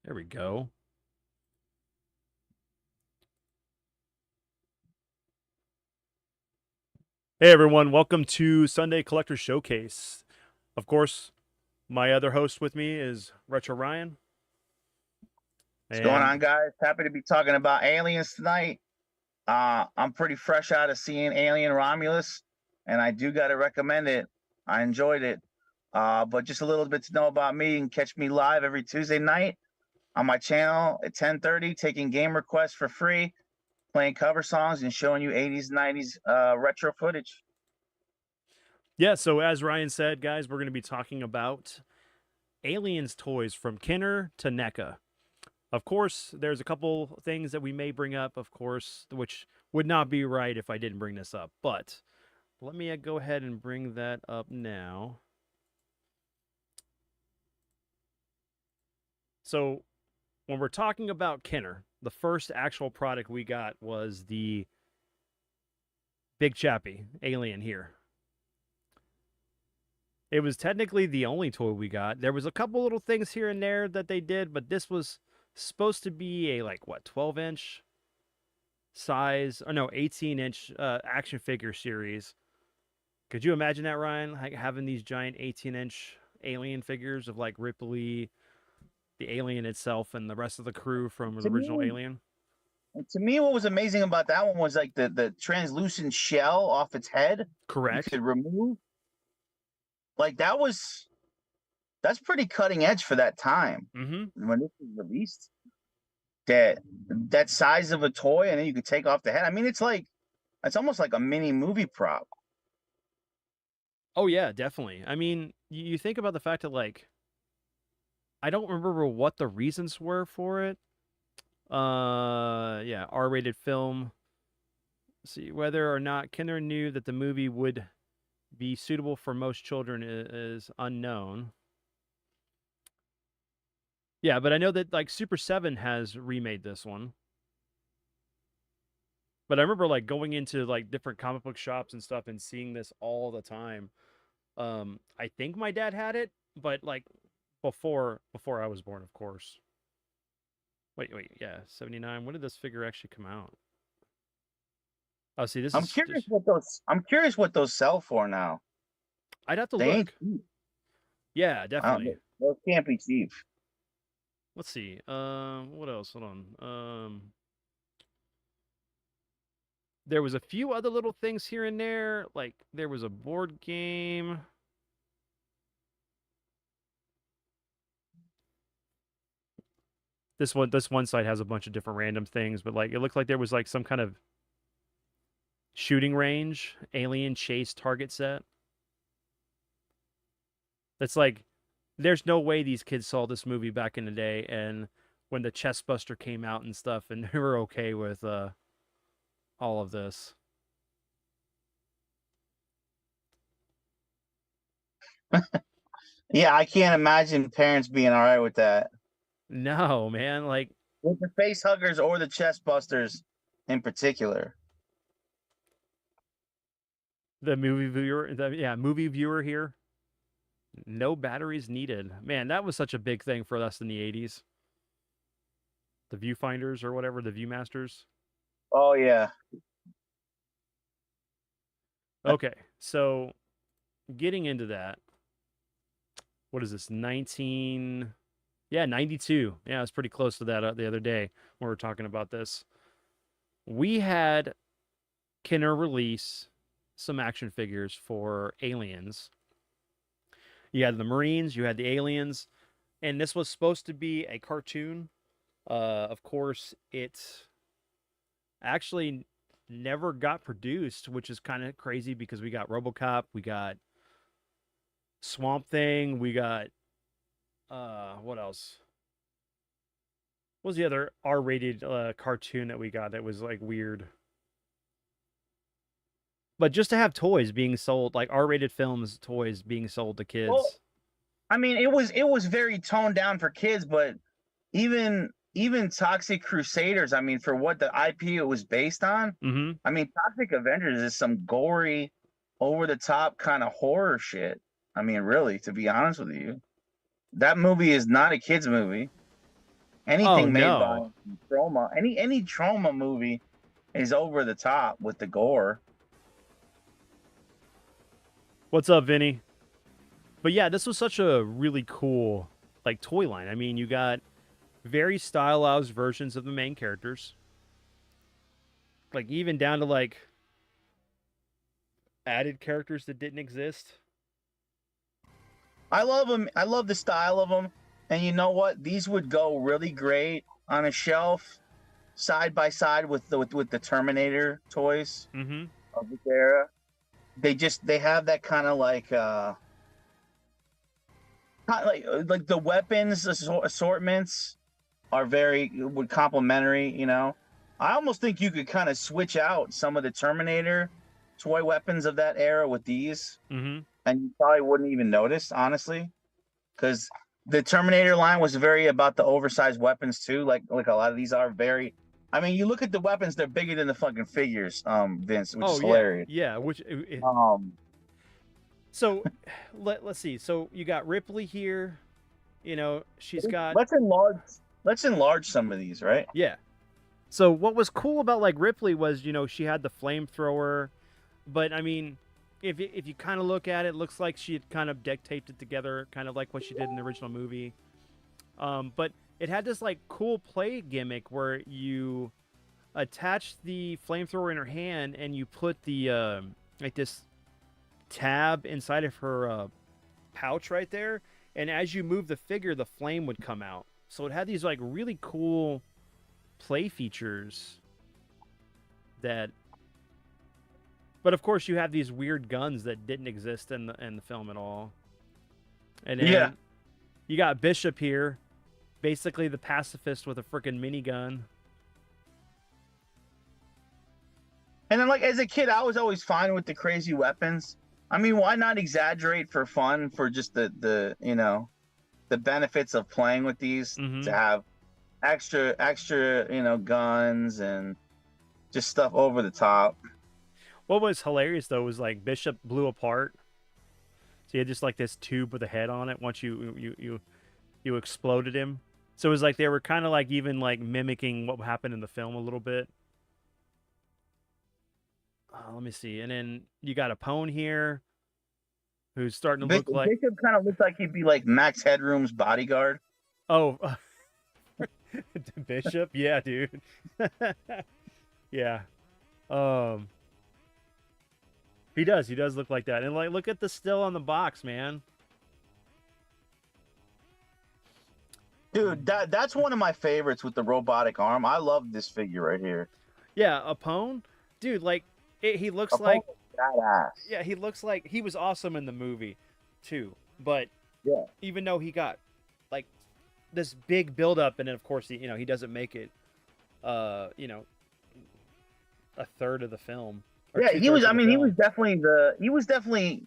There we go. Hey everyone, welcome to Sunday Collector Showcase. Of course, my other host with me is Retro Ryan. What's going And on, guys? Happy to be talking about aliens tonight. I'm pretty fresh out of seeing Alien Romulus, and I do got to recommend it. I enjoyed it. But just a little bit to know about me. You can catch me live every Tuesday night on my channel at 10:30, taking game requests for free, playing cover songs, and showing you 80s, 90s retro footage. yeah, so as Ryan said, guys, we're going to be talking about Aliens toys from Kenner to NECA. Of course, there's a couple things that we may bring up, of course, which would not be right if I didn't bring this up. But let me go ahead and bring that up now. So when we're talking about Kenner, the first actual product we got was the Big Chappie Alien here. It was technically the only toy we got. There was a couple little things here and there that they did, but this was supposed to be a 12-inch size, or no, 18-inch action figure series. Could you imagine that, Ryan? Like having these giant 18-inch alien figures of like Ripley, the alien itself, and the rest of the crew from the To original me, Alien? to me, what was amazing about that one was like the translucent shell off its head you Correct. could remove. Like that's pretty cutting edge for that time Mm-hmm. when this was released. That size of a toy, and then you could take off the head. I mean, it's almost like a mini movie prop. Oh yeah, definitely. I mean, you think about the fact that I don't remember what the reasons were for it. Yeah, R-rated film. Let's see whether or not Kenner knew that the movie would be suitable for most children is unknown. Yeah, but I know that like Super 7 has remade this one. But I remember like going into like different comic book shops and stuff and seeing this all the time. I think my dad had it, but like before I was born, of course. Wait, yeah, 79. When did this figure actually come out? Oh, see, this I'm is curious just, what those. I'm curious what those sell for now. I'd have to They ain't look. cheap. Yeah, I don't definitely. know. Those can't be cheap. Let's see. What else? Hold on. There was a few other little things here and there. Like there was a board game. This one site has a bunch of different random things, but like it looked like there was like some kind of shooting range, alien chase target set. That's like there's no way these kids saw this movie back in the day and when the chest buster came out and stuff and they were okay with all of this. Yeah, I can't imagine parents being all right with that. No, man, like With the face huggers or the chest busters in particular. the movie viewer here. No batteries needed. Man, that was such a big thing for us in the 80s. The viewfinders or whatever, the viewmasters. Oh yeah. Okay, so getting into that, what is this? 92. Yeah, I was pretty close to that the other day when we were talking about this. We had Kenner release some action figures for Aliens. You had the Marines, you had the Aliens, and this was supposed to be a cartoon. Of course, it actually never got produced, which is kind of crazy because we got RoboCop, we got Swamp Thing, we got what else? What was the other R-rated cartoon that we got that was like weird? But just to have toys being sold, like R-rated films, toys being sold to Well, kids. I mean, it was very toned down for kids, but even Toxic Crusaders, I mean, for what the IP it was based on, Mm-hmm. I mean, Toxic Avengers is some gory, over the top kind of horror shit. I mean, really, to be honest with you, that movie is not a kids movie. Oh Anything made by no. Trauma, any Trauma movie is over the top with the gore. What's up, Vinny? But yeah, this was such a really cool like toy line. I mean, you got very stylized versions of the main characters, like even down to like added characters that didn't exist. I love them. I love the style of them. And you know what? These would go really great on a shelf, side by side with the Terminator toys Mm-hmm. of this era. They have that kind of like the weapons assortments are very would complementary. You know, I almost think you could kind of switch out some of the Terminator toy weapons of that era with these, Mm-hmm. and you probably wouldn't even notice, honestly, because the Terminator line was very about the oversized weapons too. Like a lot of these are very. I mean, you look at the weapons; they're bigger than the fucking figures, Vince, which is Oh yeah, hilarious. yeah. Um, So let's see. So you got Ripley here. You know, she's got let's enlarge. Let's enlarge some of these, right? yeah. So what was cool about like Ripley was, you know, she had the flamethrower, but I mean, if you kind of look at it, it looks like she had kind of deck taped it together, kind of like what she did in the original movie. But it had this like cool play gimmick where you attach the flamethrower in her hand and you put the like this tab inside of her pouch right there, and as you move the figure, the flame would come out. So it had these like really cool play features that, but of course you have these weird guns that didn't exist in the film at all. And then Yeah. you got Bishop here, basically the pacifist with a freaking minigun. And then, like as a kid, I was always fine with the crazy weapons. I mean, why not exaggerate for fun, for just the the benefits of playing with these, Mm-hmm. to have extra guns and just stuff over the top. What was hilarious though was like Bishop blew apart. So he had just like this tube with a head on it once you exploded him. So it was like they were kind of like even like mimicking what happened in the film a little bit. Let me see. And then you got a Pone here who's starting to look like Bishop kind of looks like he'd be like Max Headroom's bodyguard. oh Bishop. Yeah, dude. Yeah. Um he does. He does look like that. And like look at the still on the box, man. Dude, that's one of my favorites with the robotic arm. I love this figure right here. Yeah, a Pone. Dude, like he looks Apollo's like badass. yeah, he looks like he was awesome in the movie too. But Yeah. even though he got like this big build up and then of course he doesn't make it you know a third of the film. Or Yeah, he was. two-thirds I of the mean, film. he was definitely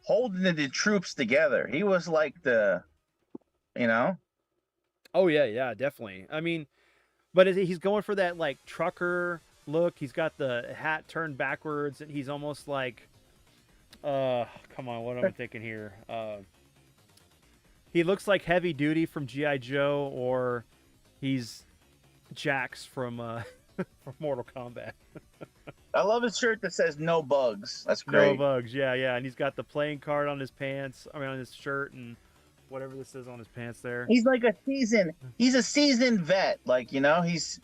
holding the troops together. He was like you know. Oh yeah, yeah, definitely. I mean, but he's going for that like trucker look. He's got the hat turned backwards and he's almost like come on, what am I thinking here? He looks like Heavy Duty from GI Joe, or he's Jax from from Mortal Kombat. I love his shirt that says "No bugs." That's No great. bugs, yeah, yeah, and he's got the playing card on his pants. I mean, on his shirt and whatever this is on his pants there. He's like he's a seasoned vet. Like, he's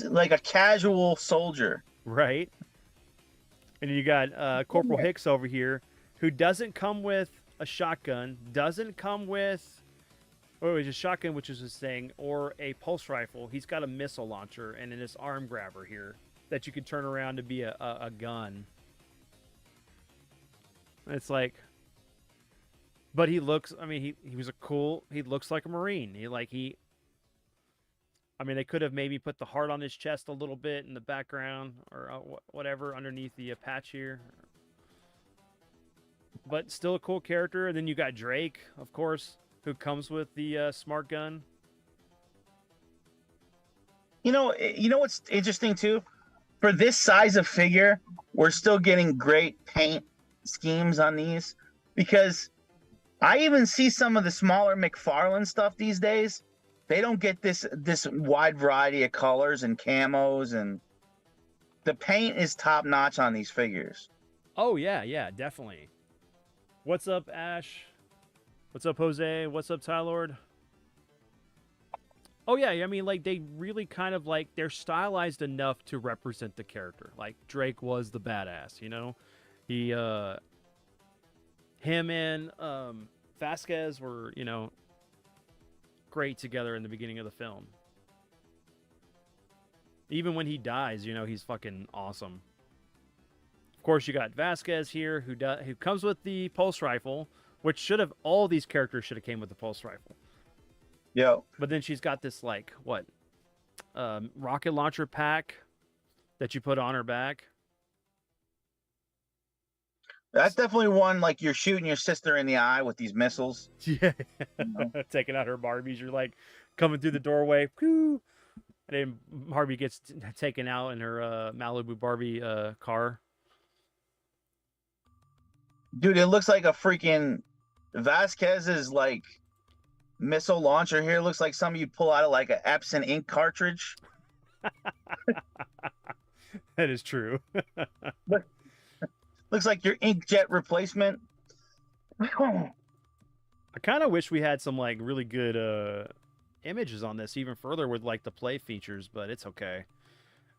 like a casual soldier. Right. And you got Corporal Hicks over here, who doesn't come with a shotgun, doesn't come with, or it's a shotgun, which is his thing, or a pulse rifle. He's got a missile launcher and then this arm grabber here that you can turn around to be a gun. It's like, but he looks. I mean, he was a cool. He looks like a Marine. I mean, they could have maybe put the heart on his chest a little bit in the background, or whatever underneath the patch here. But still a cool character. And then you got Drake, of course, who comes with the smart gun. You know what's interesting too? For this size of figure, we're still getting great paint schemes on these, because I even see some of the smaller McFarlane stuff these days. they don't get this wide variety of colors and camos, and the paint is top notch on these figures. Oh yeah, yeah, definitely. What's up, Ash? What's up, Jose? What's up, Tylord? Oh yeah, I mean, like they really kind of like they're stylized enough to represent the character. Like Drake was the badass, you know. He, him and Vasquez were, you know, great together in the beginning of the film. Even when he dies, you know, he's fucking awesome. Of course, you got Vasquez here, who comes with the pulse rifle, which should have all these characters should have came with the pulse rifle. Yeah. But then she's got this like what, rocket launcher pack that you put on her back. That's definitely one like you're shooting your sister in the eye with these missiles. Yeah, You know? taking out her Barbies. You're like coming through the doorway, whoo, and then Barbie gets taken out in her Malibu Barbie car. Dude, it looks like a freaking Vasquez's like missile launcher here. Looks like something you'd pull out of like an Epson ink cartridge. That is true. Looks like your inkjet replacement. I kind of wish we had some like really good images on this even further with like the play features, but it's okay.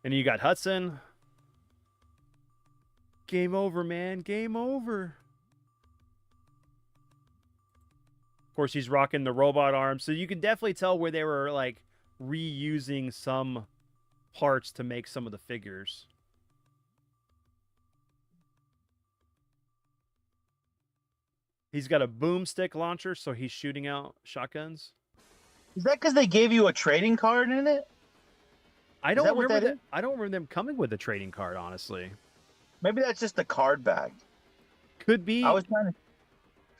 And you got Hudson. Game over, man. Game over. Of course, he's rocking the robot arm, so you can definitely tell where they were like reusing some parts to make some of the figures. He's got a boomstick launcher, so he's shooting out shotguns. Is that because they gave you a trading card in it? I Is don't that what remember that is? I don't remember them coming with a trading card, honestly. Maybe that's just the card bag. Could be. I was trying to.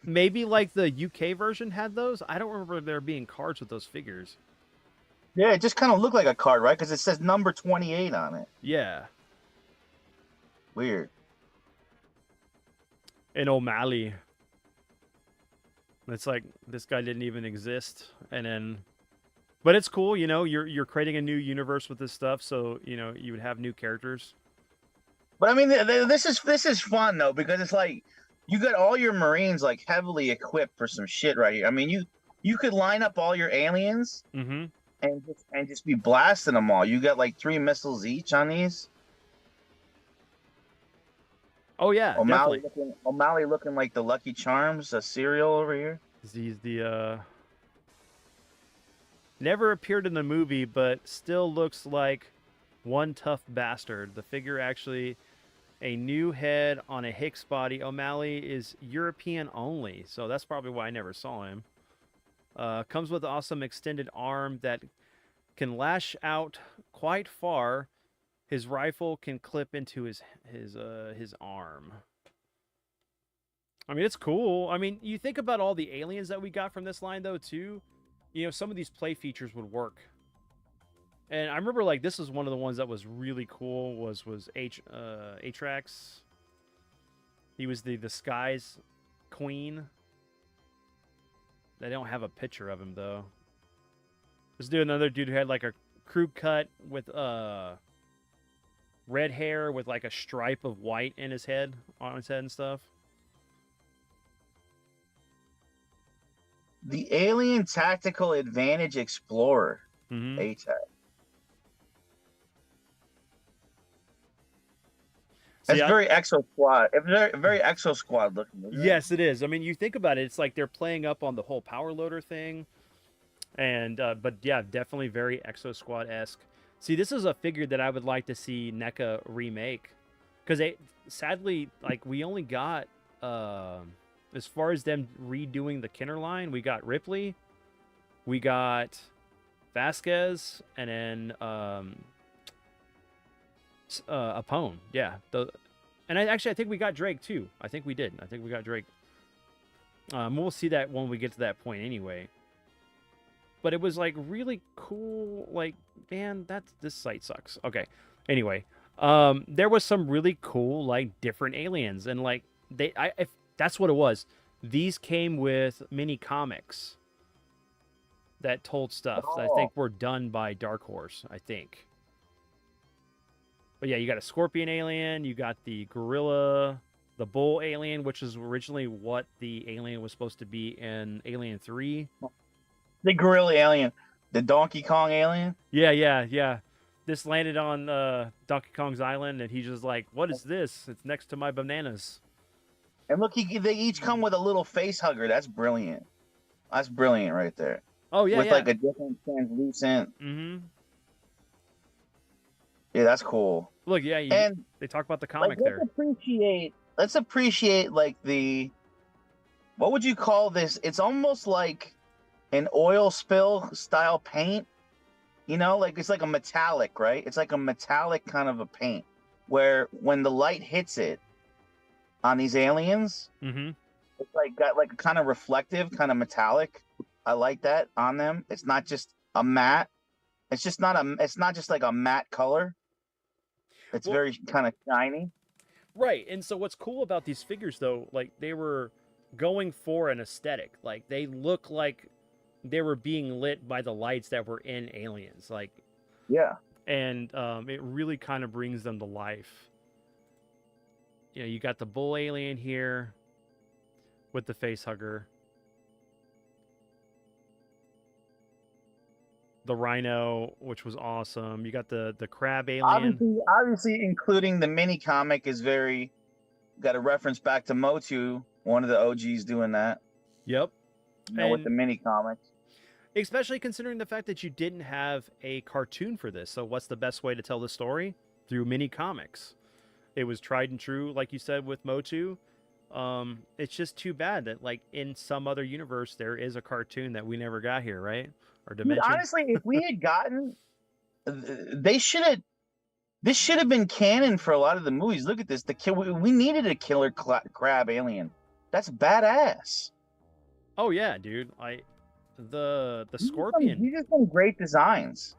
Maybe like the UK version had those. I don't remember there being cards with those figures. Yeah, it just kind of looked like a card, right? Because it says number 28 on it. Yeah. Weird. And O'Malley. It's like this guy didn't even exist, and then, but it's cool, you know. You're creating a new universe with this stuff, so you know you would have new characters. But I mean, this is fun though, because it's like you got all your Marines like heavily equipped for some shit right here. I mean, you could line up all your aliens Mm-hmm. and just be blasting them all. You got like 3 missiles each on these. Oh yeah, definitely. O'Malley looking like the Lucky Charms, a cereal over here. He's the never appeared in the movie, but still looks like one tough bastard. The figure actually a new head on a Hicks body. O'Malley is European only, so that's probably why I never saw him. Comes with awesome extended arm that can lash out quite far. His rifle can clip into his arm. I mean, it's cool. I mean, you think about all the aliens that we got from this line, though, too. You know, some of these play features would work. And I remember, like, this is one of the ones that was really cool. Was Atrax. He was the Sky's Queen. They don't have a picture of him, though. Let's do another dude who had, like, a crew cut with, red hair with like a stripe of white in his head, on his head and stuff. The Alien Tactical Advantage Explorer. Mm-hmm. ATAC. That's very Exo Squad. Very Exo Squad looking. Yes, it is. I mean, you think about it, it's like they're playing up on the whole power loader thing. And but yeah, definitely very Exo Squad-esque. See, this is a figure that I would like to see NECA remake, because sadly, like, we only got as far as them redoing the Kenner line, we got Ripley, we got Vasquez, and then Apone. Yeah, and I think we got Drake too. I think we did. I think we got Drake. We'll see that when we get to that point anyway. But it was like really cool. Like, man, this site sucks. Okay. Anyway, there was some really cool, like, different aliens, and like if that's what it was. These came with mini comics that told stuff that I Oh, think were done by Dark Horse, I think. But yeah, you got a scorpion alien, you got the gorilla, the bull alien, which is originally what the alien was supposed to be in Alien 3. the gorilla alien, the Donkey Kong alien. Yeah. This landed on Donkey Kong's island, and he's just like, "What is this? It's next to my bananas." And look, they each come with a little face hugger. That's brilliant. That's brilliant right there. Oh yeah, With yeah. like a different translucent. Mm-hmm. Yeah, that's cool. Look, yeah, And they talk about the like, comic there. let's appreciate like the, what would you call this? It's almost like an oil spill style paint. You know, like it's like a metallic, right? It's like a metallic kind of a paint where when the light hits it on these aliens, Mm-hmm. it's like got like a kind of reflective, kind of metallic. I like that on them. It's not just a matte. It's not just like a matte color. It's Well, very kind of shiny. right. And so what's cool about these figures though, like they were going for an aesthetic. Like they look like they were being lit by the lights that were in Aliens. Like, Yeah. and it really kind of brings them to life. You know, you got the bull alien here with the face hugger. The rhino, which was awesome. You got the crab alien. Obviously, including the mini comic is very got a reference back to Motu, one of the OGs doing that. Yep. You know, with the And mini comics. especially considering the fact that you didn't have a cartoon for this. So what's the best way to tell the story? Through mini comics. It was tried and true, like you said, with Motu. It's just too bad that, like, in some other universe, there is a cartoon that we never got here, right? Or Dude, dimension. honestly, if we had gotten, they should have. This should have been canon for a lot of the movies. Look at this. We needed a killer crab alien. That's badass. Oh yeah, dude. The These scorpion. are some great designs.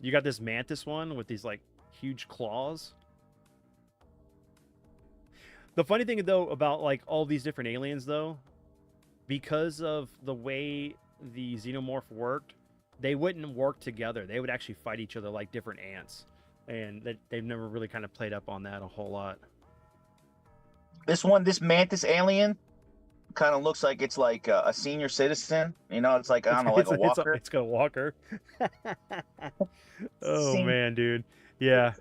You got this mantis one with these like huge claws. The funny thing though about like all these different aliens though, because of the way the xenomorph worked, they wouldn't work together. They would actually fight each other like different ants, and they've never really kind of played up on that a whole lot. This mantis alien, kind of looks like it's like a senior citizen. You know, it's like, I don't know, like a walker. It's got a walker. Oh Senior man, dude. Yeah.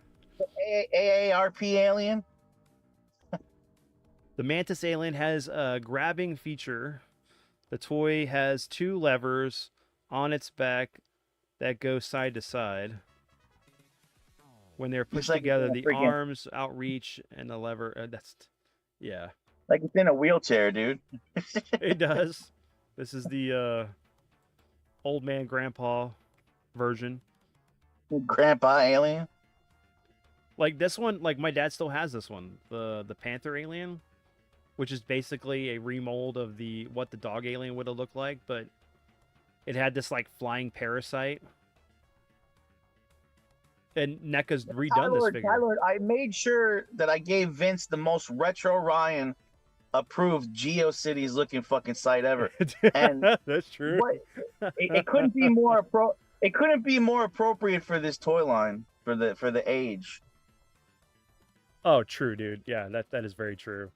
AARP alien. The mantis alien has a grabbing feature. The toy has 2 levers on its back that go side to side. When they're pushed like together, it's the in a freaking- arms outreach and the lever. Yeah, Like it's in a wheelchair, dude. it does. This is the old man grandpa version. Grandpa alien. Like this one, like my dad still has this one, the panther alien, which is basically a remold of what the dog alien would have looked like, but it had this like flying parasite. And NECA's redone this figure. Tyler, I made sure that I gave Vince the most retro Ryan approved GeoCities looking fucking site ever. And that's true. It couldn't be more it couldn't be more appropriate for this toy line for the age. Oh, true, dude. Yeah, that is very true.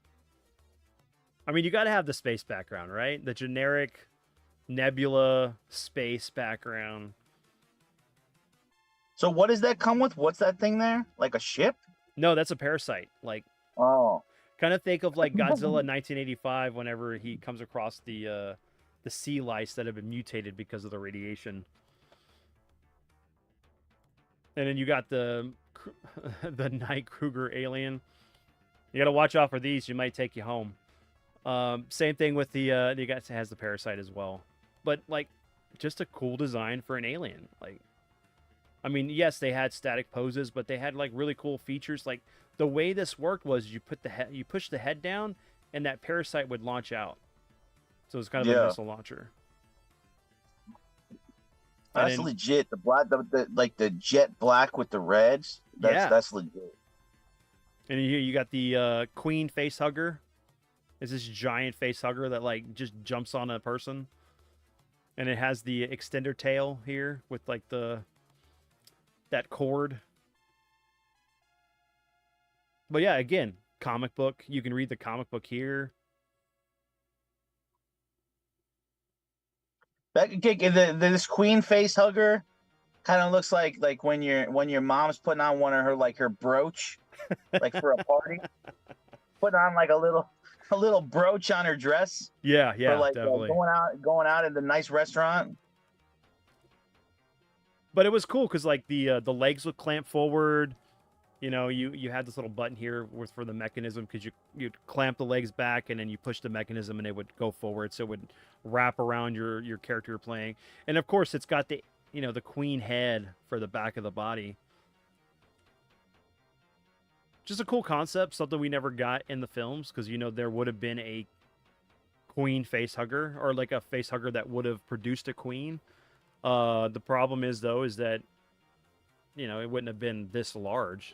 I mean, you got to have the space background, right? The generic nebula space background. So what does that come with? What's that thing there? Like a ship? No, that's a parasite. Like, oh, kind of think of like Godzilla 1985 whenever he comes across the sea lice that have been mutated because of the radiation. And then you got the Night Kruger alien. You got to watch out for these. You might take you home. Same thing with the guy that has the parasite as well. But like, just a cool design for an alien. Like, I mean, yes, they had static poses, but they had like really cool features. Like the way this worked was you push the head down, and that parasite would launch out. So it's kind of a missile launcher. That's legit. The black, the jet black with the reds. That's legit. And you got the Queen face hugger. Is this giant face hugger that like just jumps on a person? And it has the extender tail here with like that cord. But yeah, again, comic book. You can read the comic book here. This queen face hugger kind of looks like when your mom's putting on one of her like her brooch, like for a party, putting on like a little brooch on her dress Yeah, for yeah, definitely. going out in the nice restaurant. But it was cool because like the legs would clamp forward. You know, you had this little button here with for the mechanism because you'd clamp the legs back and then you push the mechanism and it would go forward, so it would wrap around your character you're playing. And of course, it's got the the queen head for the back of the body. Just a cool concept, something we never got in the films because there would have been a queen face hugger or like a face hugger that would have produced a queen. The problem is though is that it wouldn't have been this large.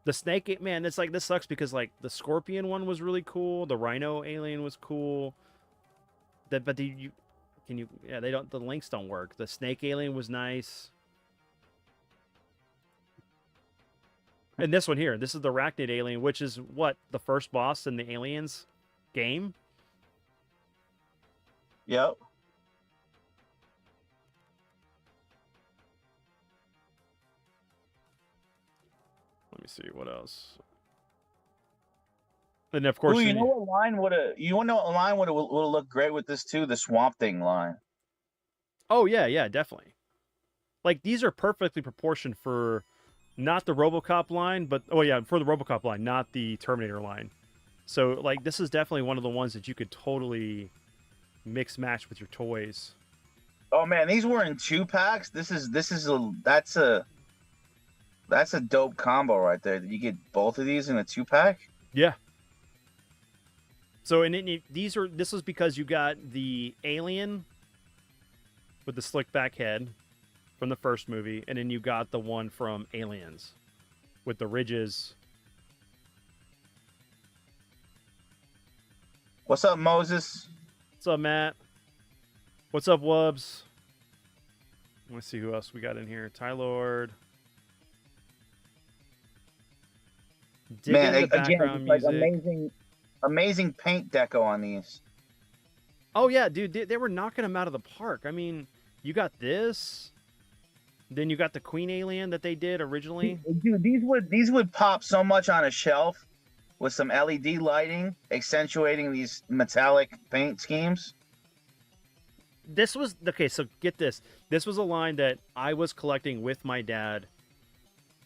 The snake, man, it's like this sucks because like the scorpion one was really cool, the rhino alien was cool. But they don't, the links don't work. The snake alien was nice. And this one here, this is the arachnid alien, which is what the first boss in the Aliens game. Yep. Let me see what else. And of course, Ooh, you know what line would have looked great with this too? The Swamp Thing line. oh yeah, definitely. Like these are perfectly proportioned for not the RoboCop line, but oh yeah, for the RoboCop line, not the Terminator line. So like this is definitely one of the ones that you could totally mix match with your toys. Oh man, these were in 2-packs. That's a dope combo right there. You get both of these in a 2-pack. Yeah. So this was because you got the alien with the slick back head from the first movie, and then you got the one from Aliens with the ridges. What's up, Moses? What's up, Matt? What's up, Wubs? Let's see who else we got in here. Tylord. Man, The again, background like music. amazing paint deco on these. Oh yeah, dude, they were knocking them out of the park. I mean, you got this, then you got the Queen Alien that they did originally. Dude, these would pop so much on a shelf with some LED lighting accentuating these metallic paint schemes. This was okay. So get this. This was a line that I was collecting with my dad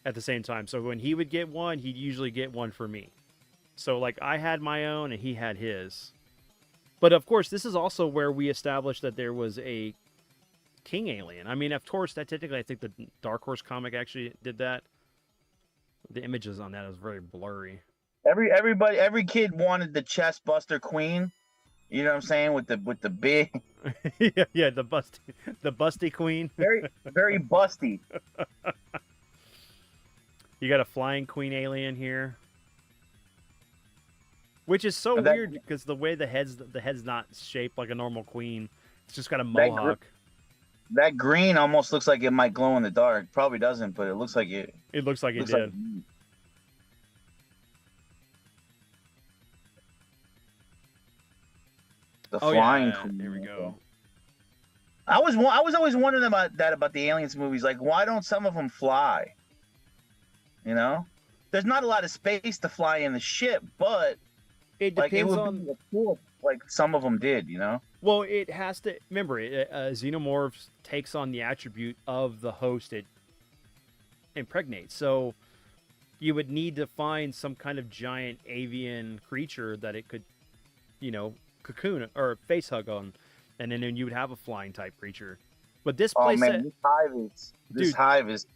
at the same time. So when he would get one, he'd usually get one for me. So like I had my own and he had his. But of course, this is also where we established that there was a King Alien. I mean, of course, that technically, I think the Dark Horse comic actually did that. The images on that is very blurry. Every kid wanted the chest buster queen. You know what I'm saying? With the big yeah, the busty queen. very busty. You got a flying queen alien here, which is so And that- weird because the way the head's not shaped like a normal queen. It's just got a mohawk. That green almost looks like it might glow in the dark. Probably doesn't, but it looks like it. It looks like it Looks did. like the flying yeah. queen. Here we go. I was always wondering about the Aliens movies. Like, why don't some of them fly? You know, there's not a lot of space to fly in the ship, but It like it depends would on. be cool. Like some of them did. You know. Well, it has to remember xenomorphs takes on the attribute of the host it impregnates. So you would need to find some kind of giant avian creature that it could, cocoon or face hug on, and then you would have a flying type creature. But this Oh place, man, this hive is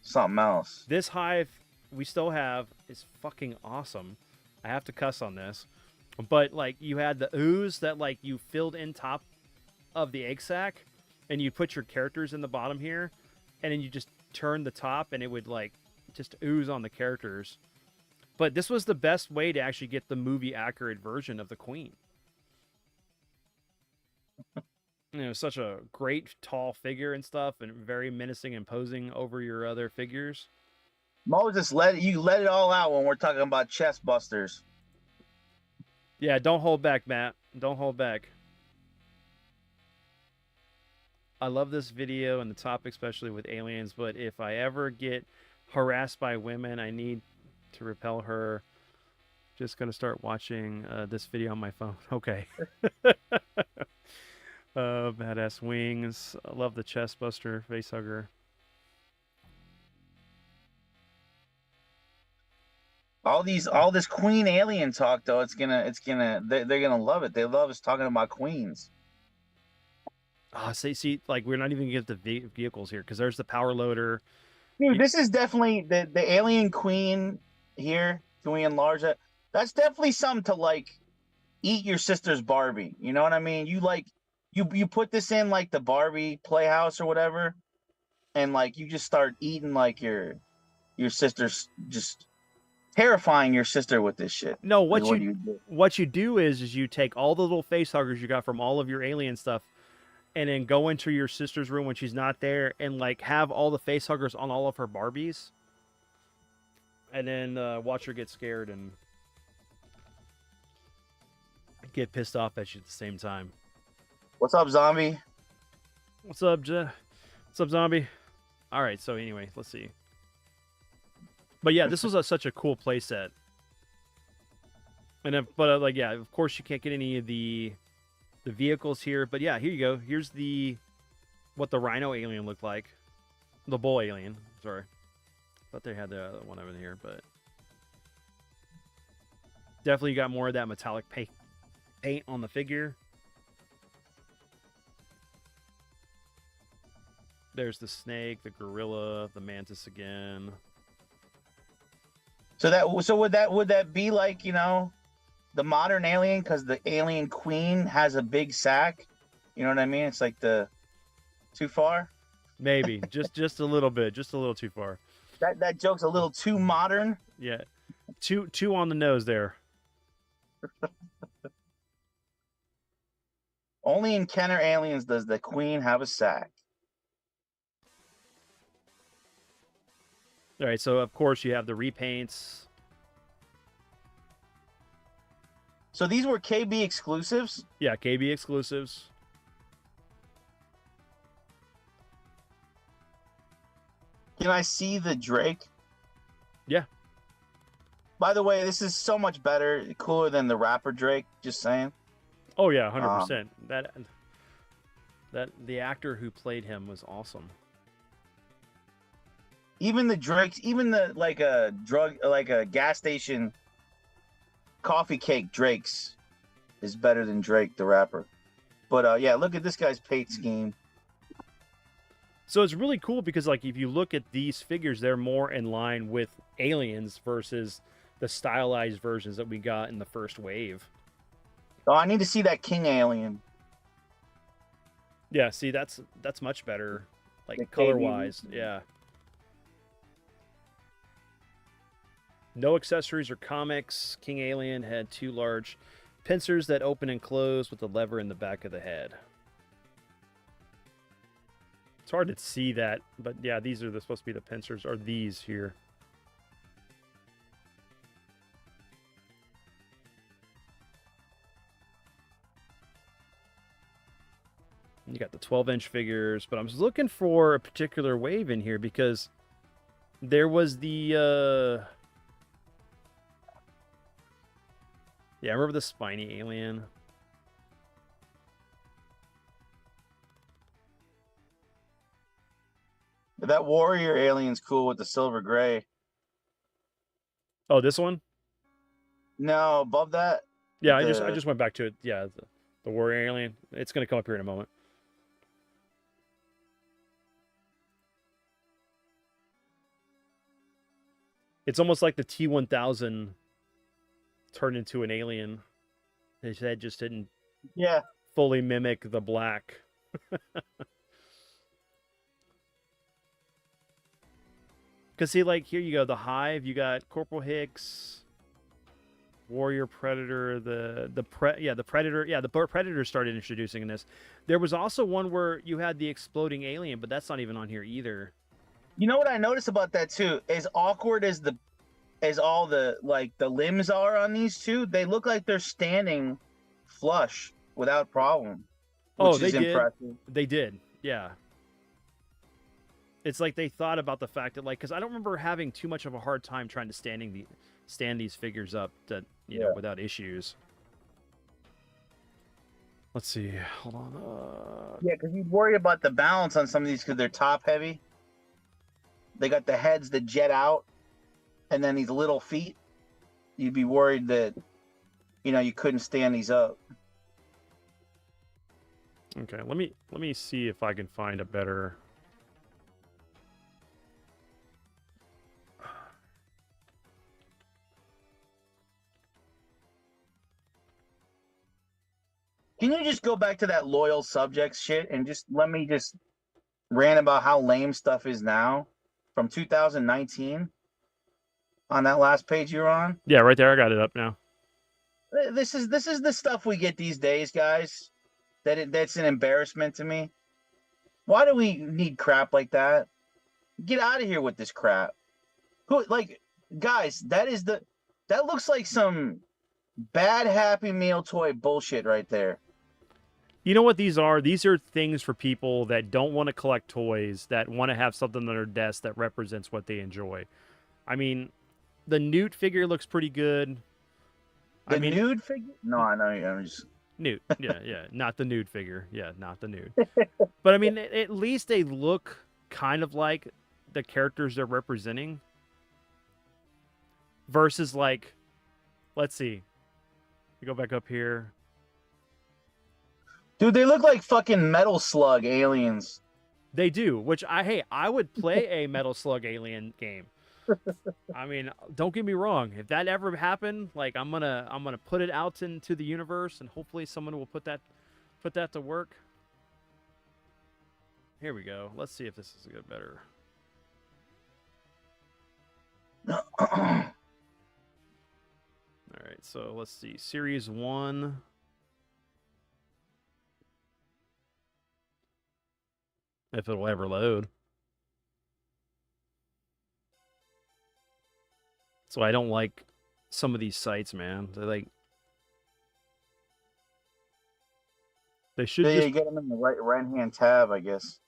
something else. this hive we still have is fucking awesome. I have to cuss on this, but like you had the ooze that like you filled in top of the egg sac, and you put your characters in the bottom here, and then you just turn the top, and it would like just ooze on the characters. But this was the best way to actually get the movie accurate version of the Queen. such a great tall figure and stuff, and very menacing, imposing over your other figures. Moses, let it all out when we're talking about chest busters. Yeah, don't hold back, Matt. Don't hold back. I love this video and the topic, especially with aliens. But if I ever get harassed by women, I need to repel her. Just gonna start watching this video on my phone. Okay. Badass wings. I love the chest buster, face hugger. All this queen alien talk though, they're gonna love it. They love us talking about queens. Ah, see, like we're not even gonna get the vehicles here because there's the power loader. Dude, this is definitely the alien queen here. Can we enlarge that? That's definitely something to like eat your sister's Barbie. You know what I mean? You put this in like the Barbie playhouse or whatever, and like you just start eating like your sister's, just terrifying your sister with this shit. No, Is what you do. what you do is you take all the little face huggers you got from all of your alien stuff, and then go into your sister's room when she's not there, and like have all the face huggers on all of her Barbies, and then watch her get scared and get pissed off at you at the same time. What's up, zombie? What's up, What's up, zombie? All right, so anyway, let's see. But yeah, this was such a cool playset. And like, yeah, of course you can't get any of the vehicles here. But yeah, here you go. Here's what the Rhino alien looked like. The bull alien. Sorry, thought they had the other one over here, but definitely got more of that metallic paint on the figure. There's the snake, the gorilla, the mantis again. So would that be like, the modern alien, because the alien queen has a big sack? You know what I mean? It's like too far. Maybe just a little bit, just a little too far. That joke's a little too modern. Yeah, two on the nose there. Only in Kenner Aliens does the queen have a sack. All right, so of course you have the repaints. So these were KB exclusives? Yeah, KB exclusives. Can I see the Drake? Yeah. By the way, this is so much better, cooler than the rapper Drake, just saying. Oh yeah, 100%. That the actor who played him was awesome. Even the Drakes, even the like a gas station coffee cake Drakes is better than Drake the rapper. But yeah, look at this guy's paint scheme. So it's really cool because like if you look at these figures, they're more in line with Aliens versus the stylized versions that we got in the first wave. Oh, I need to see that King Alien. Yeah, see that's much better, The like color wise. Yeah. No accessories or comics. King Alien had two large pincers that open and close with a lever in the back of the head. It's hard to see that, but yeah, these are supposed to be the pincers, or these here. You got the 12-inch figures, but I was looking for a particular wave in here because there was the yeah, I remember the spiny alien. That warrior alien's cool with the silver gray. Oh, this one? No, above that. Yeah, I just went back to it. Yeah, the warrior alien. It's gonna come up here in a moment. It's almost like the T-1000 turned into an alien. His head just didn't fully mimic the black. Because see, like, here you go, the Hive, you got Corporal Hicks. Warrior Predator, the Predator, the Predator started introducing in this. There was also one where you had the exploding alien, but that's not even on here either. You know what I noticed about that too? As awkward as all the the limbs are on these two, they look like they're standing flush without problem, Oh, which they is did. impressive. They did. Yeah. It's like they thought about the fact that because I don't remember having too much of a hard time trying to stand these figures up that Yeah. without issues. Let's see. Hold on. Yeah, because you'd worry about the balance on some of these because they're top heavy. They got the heads that jet out, and then these little feet. You'd be worried that you couldn't stand these up. Okay, let me see if I can find a better. Can you just go back to that loyal subjects shit and just let me just rant about how lame stuff is now from 2019 on that last page you're on? Yeah, right there. I got it up now. This is the stuff we get these days, guys. That's an embarrassment to me. Why do we need crap like that? Get out of here with this crap. Who guys, that looks like some bad Happy Meal toy bullshit right there. You know what these are? These are things for people that don't want to collect toys, that want to have something on their desk that represents what they enjoy. I mean, the Newt figure looks pretty good. The nude figure? No, I know. I'm just Newt. Yeah, not the nude figure. Yeah, not the nude. But I mean, at least they look kind of like the characters they're representing. Versus let's see. You go back up here. dude, they look like fucking Metal Slug aliens. They do, which I would play a Metal Slug Alien game. I mean, don't get me wrong. If that ever happened, I'm gonna put it out into the universe, and hopefully someone will put that to work. Here we go. Let's see if this is a good better. All right, so let's see. Series 1. If it'll ever load. So I don't like some of these sites, man. They should Yeah, just you get them in the right hand tab, I guess.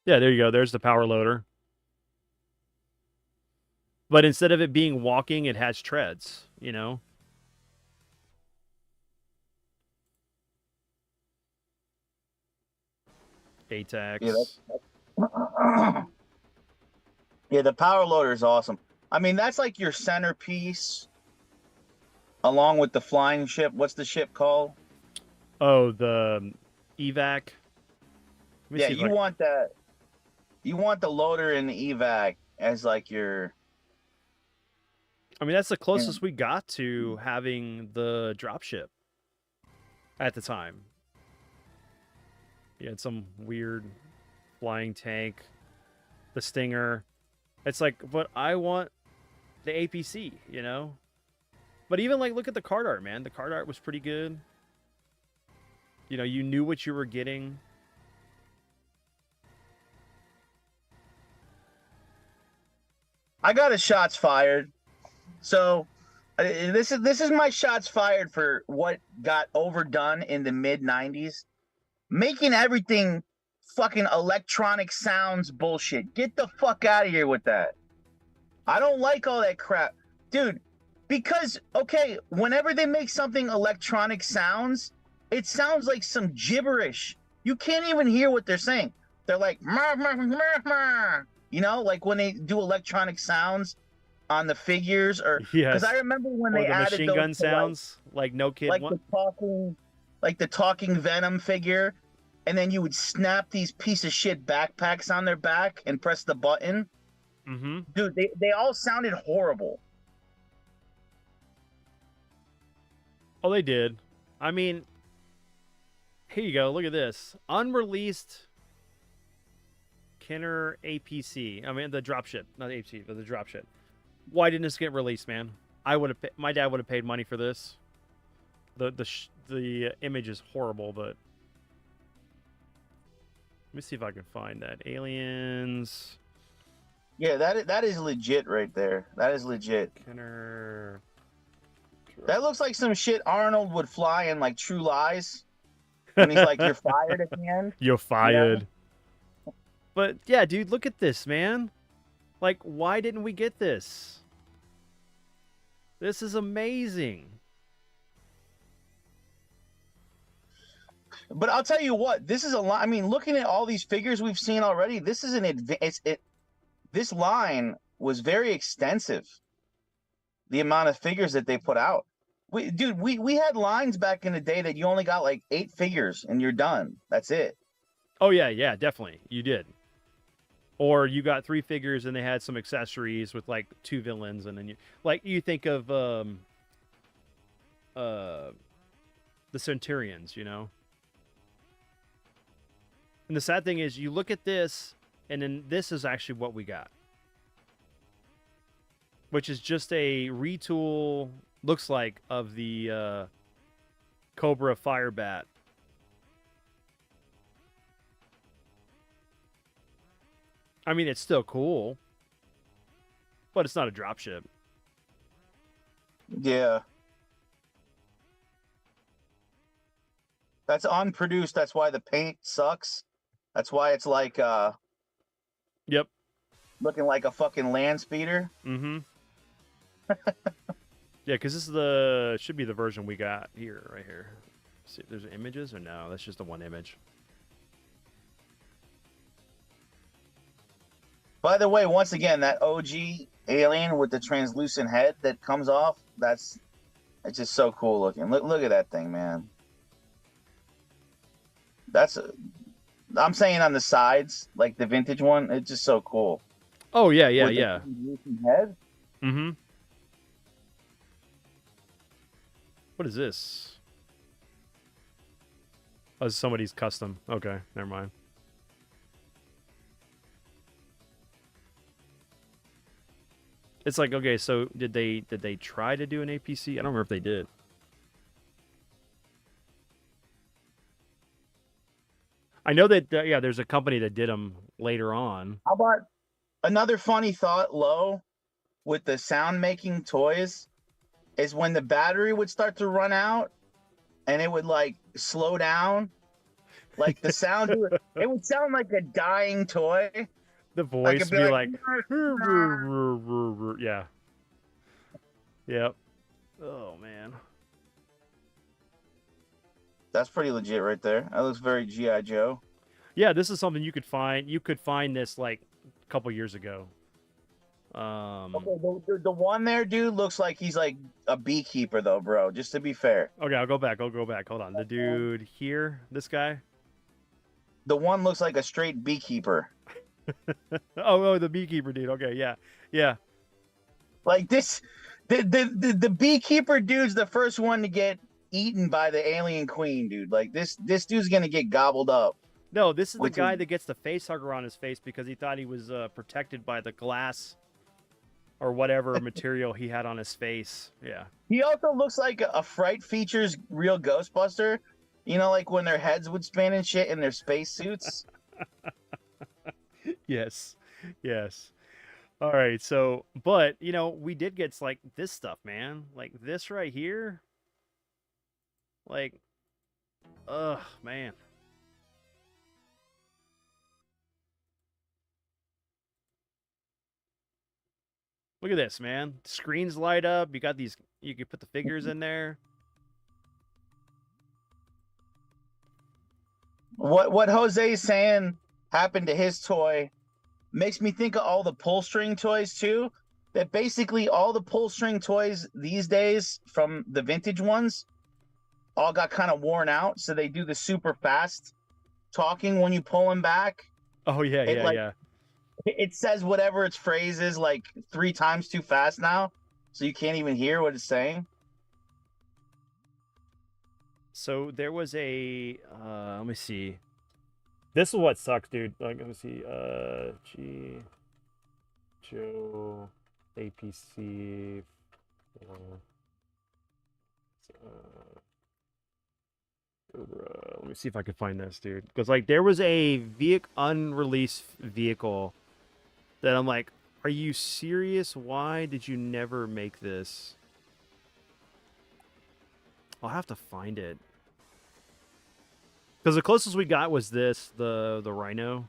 Yeah, there you go. There's the power loader. But instead of it being walking, it has treads, ATAX. Yeah, the power loader is awesome. I mean, that's like your centerpiece along with the flying ship. What's the ship called? Oh, the evac. Yeah, you want that. You want the loader and the evac as like your. I mean, that's the closest we got to having the dropship at the time. You had some weird flying tank, the Stinger. It's like, but I want the APC, But even look at the card art, man. The card art was pretty good. You knew what you were getting. I got a shots fired. So this is my shots fired for what got overdone in the mid 90s. Making everything fucking electronic sounds bullshit. Get the fuck out of here with that. I don't like all that crap. Dude, because okay, whenever they make something electronic sounds, it sounds like some gibberish. You can't even hear what they're saying. They're like like when they do electronic sounds on the figures, or because I remember when they the added machine those gun sounds, no kid, the talking Venom figure, and then you would snap these piece of shit backpacks on their back and press the button. Mm-hmm. Dude, they all sounded horrible. Oh, they did. I mean, here you go. Look at this. Unreleased Kenner APC. I mean the dropship, not APC, but the dropship. Why didn't this get released, man? I would have. My dad would have paid money for this. The image is horrible, but let me see if I can find that. Aliens. Yeah, that is legit right there. That is legit. Kenner. That looks like some shit Arnold would fly in like True Lies when he's like, "You're fired" at the end. You're fired. Yeah. But yeah, dude, look at this, man. Like, why didn't we get this? This is amazing. But I'll tell you what, this is a lot. I mean, looking at all these figures we've seen already, this is this line was very extensive. The amount of figures that they put out. We had lines back in the day that you only got like 8 figures and you're done. That's it. Oh yeah, definitely. You did. Or you got 3 figures and they had some accessories with like 2 villains, and then you think of the Centurions, you know? And the sad thing is you look at this and then this is actually what we got. Which is just a retool, looks like, of the Cobra Firebat. I mean, it's still cool, but it's not a dropship. Yeah. That's unproduced. That's why the paint sucks. That's why it's like Yep. Looking like a fucking land speeder. Mm-hmm. Yeah, because this is should be the version we got here, right here. See if there's images or no, that's just the one image. By the way, once again, that OG alien with the translucent head that comes off, it's just so cool looking. Look at that thing, man. I'm saying on the sides, like the vintage one, it's just so cool. Oh yeah. Head. Mm-hmm. What is this? Oh, it's somebody's custom. Okay, never mind. It's like, okay, so did they try to do an APC? I don't remember if they did. I know that yeah, there's a company that did them later on. How about another funny thought, low, with the sound making toys, is when the battery would start to run out, and it would like slow down, like the sound. It would sound like a dying toy. The voice be like yeah. Yep. Oh man. That's pretty legit right there. That looks very G.I. Joe. Yeah, this is something you could find. You could find this like a couple years ago. Okay, the one there, dude, looks like he's like a beekeeper, though, bro. Just to be fair. Okay, I'll go back. Hold on. The dude here, this guy. The one looks like a straight beekeeper. oh, the beekeeper dude. Okay, yeah. Like this, the beekeeper dude's the first one to get eaten by the alien queen, dude. Like this dude's gonna get gobbled up. No, this is the guy that gets the face hugger on his face because he thought he was protected by the glass or whatever material he had on his face. Yeah. He also looks like a Fright Features real Ghostbuster. You know, like when their heads would spin and shit in their spacesuits. Yes. All right, so, but, you know, we did get, like, this stuff, man. Like, this right here. Like, ugh, man. Look at this, man. Screens light up. You got these, you can put the figures in there. What Jose's saying happened to his toy makes me think of all the pull string toys too. That basically all the pull string toys these days from the vintage ones all got kind of worn out. So they do the super fast talking when you pull them back. Oh yeah, yeah. It says whatever its phrase is like 3 times too fast now, so you can't even hear what it's saying. So there was a let me see. This is what sucks, dude. Like, let me see. G Joe APC. Let me see if I can find this, dude. Because like there was a unreleased vehicle that I'm like, are you serious? Why did you never make this? I'll have to find it. Because the closest we got was this, the Rhino.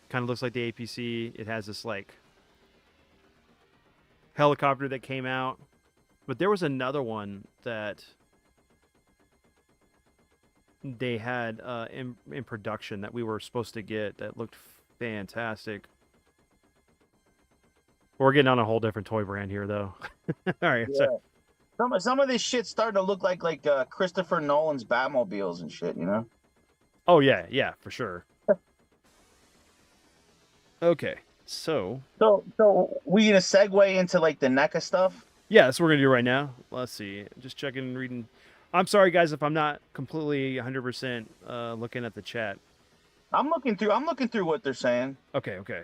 Kind of looks like the APC. It has this like helicopter that came out. But there was another one that they had in production that we were supposed to get that looked fantastic. We're getting on a whole different toy brand here, though. All right, so Yeah. Some of this shit starting to look like Christopher Nolan's Batmobiles and shit, you know? oh yeah, for sure. Okay, so So we gonna segue into like the NECA stuff? yeah, that's what we're gonna do right now. Let's see, just checking and reading. I'm sorry, guys, if I'm not completely 100% looking at the chat. I'm looking through what they're saying. Okay.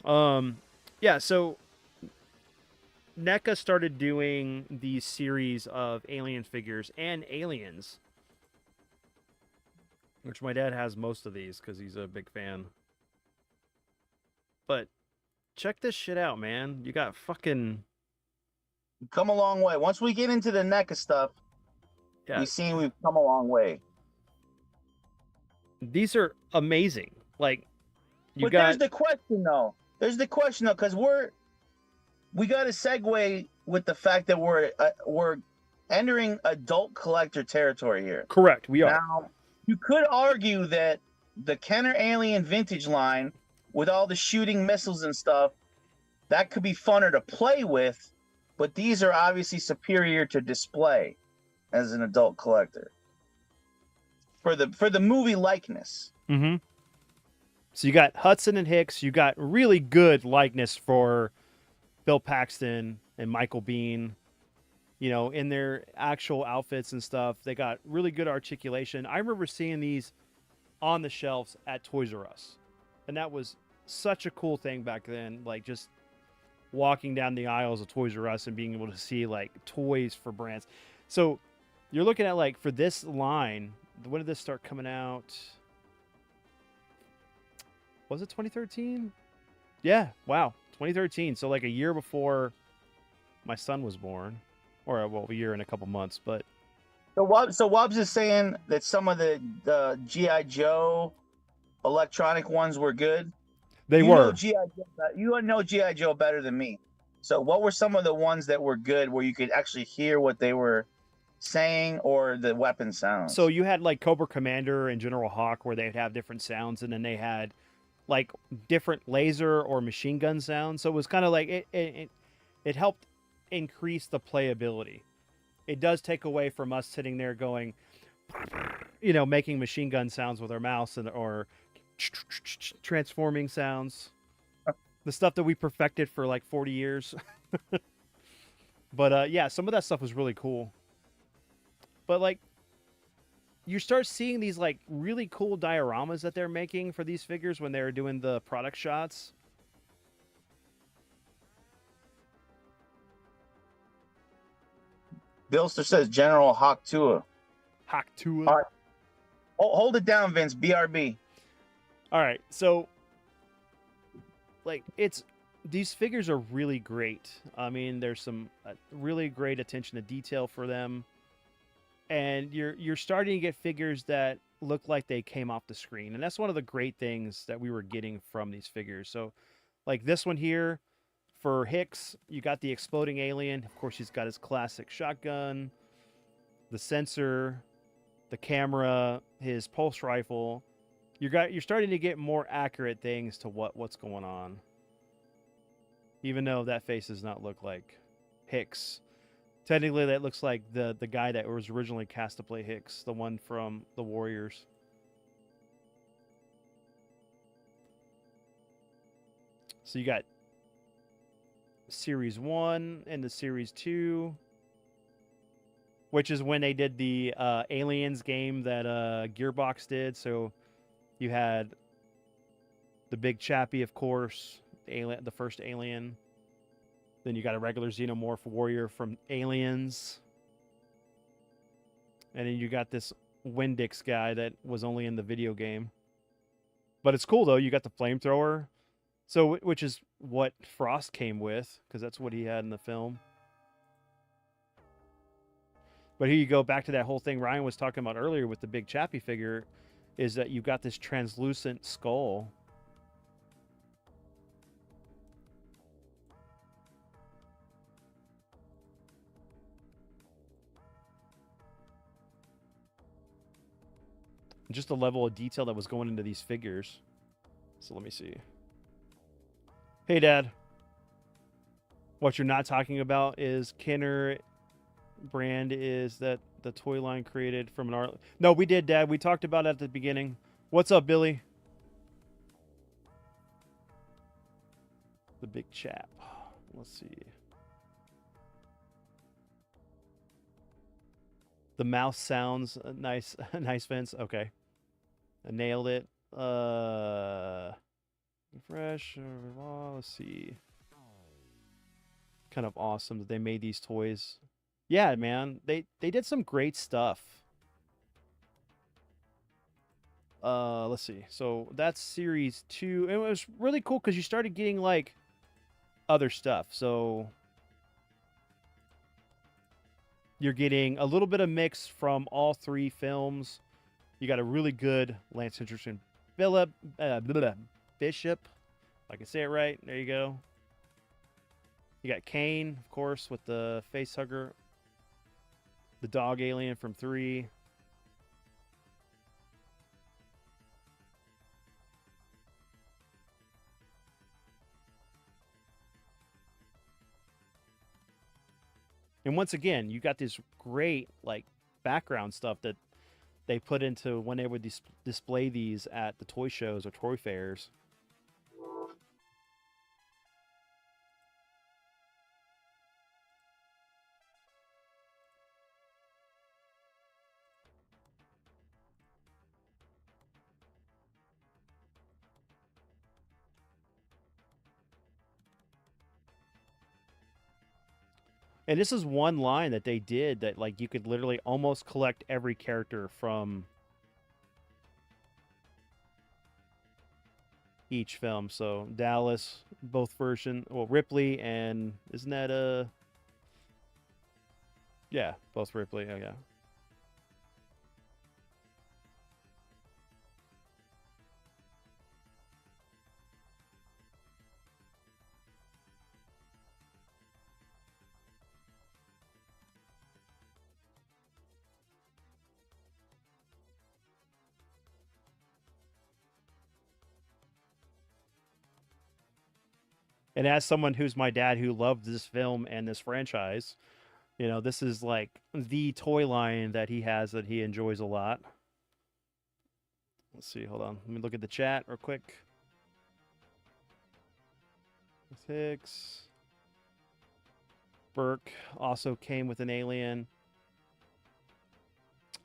Um, yeah, so NECA started doing these series of alien figures and aliens, which my dad has most of these because he's a big fan. But check this shit out, man. You got fucking Come a long way. Once we get into the NECA stuff, yeah. we've come a long way. These are amazing. Like you But got there's the question though. Because we got to segue with the fact that we're entering adult collector territory here. correct. We are. Now, you could argue that the Kenner Alien Vintage line, with all the shooting missiles and stuff, that could be funner to play with, but these are obviously superior to display as an adult collector for the movie likeness. Mm-hmm. So you got Hudson and Hicks. You got really good likeness for Bill Paxton and Michael Biehn. You know, in their actual outfits and stuff, they got really good articulation. I remember seeing these on the shelves at Toys R Us, and that was such a cool thing back then. Like just walking down the aisles of Toys R Us and being able to see like toys for brands. So you're looking at like for this line, when did this start coming out? Was it 2013? Yeah, wow, 2013. So like a year before my son was born, or well, a year and a couple months. But So Wobbs is saying that some of the GI Joe electronic ones were good. they You were. know GI Joe better than me. So what were some of the ones that were good where you could actually hear what they were saying or the weapon sounds? So you had like Cobra Commander and General Hawk where they'd have different sounds, and then they had like different laser or machine gun sounds. So it was kind of like it helped increase the playability. It does take away from us sitting there going, you know, making machine gun sounds with our mouse and or transforming sounds. The stuff that we perfected for like 40 years. But yeah, some of that stuff was really cool. But like you start seeing these like really cool dioramas that they're making for these figures when they're doing the product shots. Billster says General Hawk Tua. Hawk Tua. All right. Hold it down, Vince. BRB. All right, so like it's these figures are really great. I mean, there's some really great attention to detail for them, and you're starting to get figures that look like they came off the screen, and that's one of the great things that we were getting from these figures. So, like this one here for Hicks, you got the exploding alien. Of course, he's got his classic shotgun, the sensor, the camera, his pulse rifle. You're starting to get more accurate things to what's going on. Even though that face does not look like Hicks. Technically, that looks like the guy that was originally cast to play Hicks, the one from the Warriors. So you got Series 1 and the Series 2. which is when they did the Aliens game that Gearbox did. So you had the big Chappie, of course, the first Alien. Then you got a regular Xenomorph warrior from Aliens. And then you got this Windix guy that was only in the video game. But it's cool though. You got the flamethrower, so which is what Frost came with, because that's what he had in the film. But here you go back to that whole thing Ryan was talking about earlier with the big Chappie figure, is that you got this translucent skull. Just the level of detail that was going into these figures. So let me see. Hey, Dad. What you're not talking about is Kenner brand is that the toy line created from an art. No, we did, Dad. We talked about it at the beginning. What's up, Billy? The big chap. Let's see. The mouse sounds nice. Nice, Vince. Okay. I nailed it. Refresh. Let's see. Kind of awesome that they made these toys. Yeah, man. They did some great stuff. Let's see. So that's series 2. It was really cool because you started getting like other stuff. So you're getting a little bit of mix from all 3 films. You got a really good Lance Henriksen Bishop. If I can say it right. There you go. You got Kane, of course, with the face hugger. The dog alien from 3. And once again, you got this great like background stuff that they put into when they would display these at the toy shows or toy fairs. And this is one line that they did that like you could literally almost collect every character from each film. So Dallas, both version, well Ripley and isn't that yeah, both Ripley. Oh yeah. And as someone who's my dad who loved this film and this franchise, you know, this is like the toy line that he has that he enjoys a lot. Let's see, hold on. Let me look at the chat real quick. Hicks. Burke also came with an alien.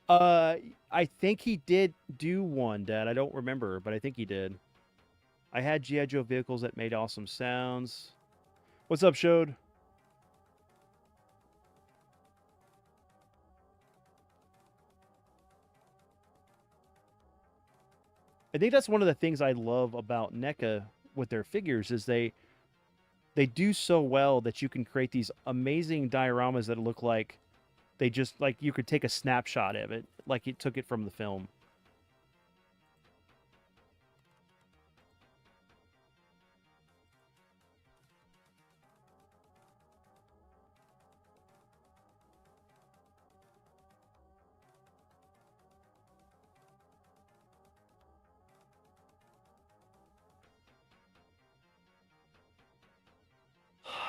I think he did do one, Dad. I don't remember, but I think he did. I had G.I. Joe vehicles that made awesome sounds. What's up, Shode? I think that's one of the things I love about NECA with their figures is they do so well that you can create these amazing dioramas that look like they just like you could take a snapshot of it, like you took it from the film.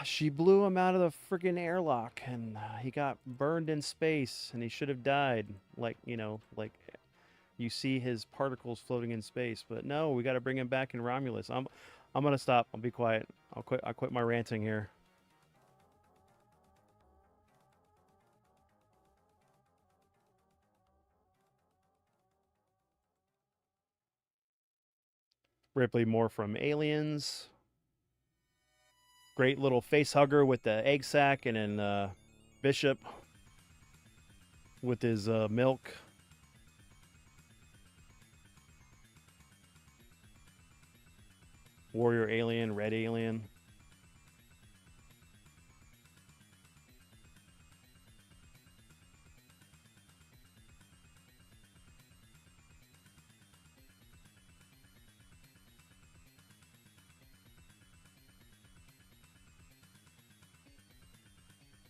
She blew him out of the freaking airlock, and he got burned in space, and he should have died. Like you know, like you see his particles floating in space. But no, we got to bring him back in Romulus. I'm gonna stop. I'll be quiet. I'll quit my ranting here. Ripley more from Aliens. Great little face hugger with the egg sack, and then Bishop with his milk. Warrior alien, red alien.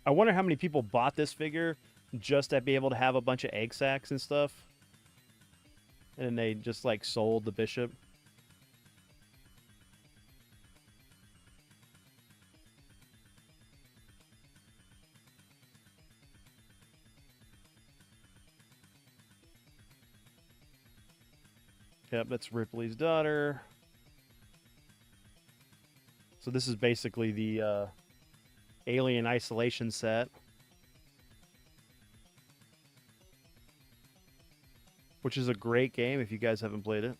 I wonder how many people bought this figure just to be able to have a bunch of egg sacs and stuff. And they just like sold the Bishop. Yep, that's Ripley's daughter. So this is basically the Alien Isolation set, which is a great game if you guys haven't played it.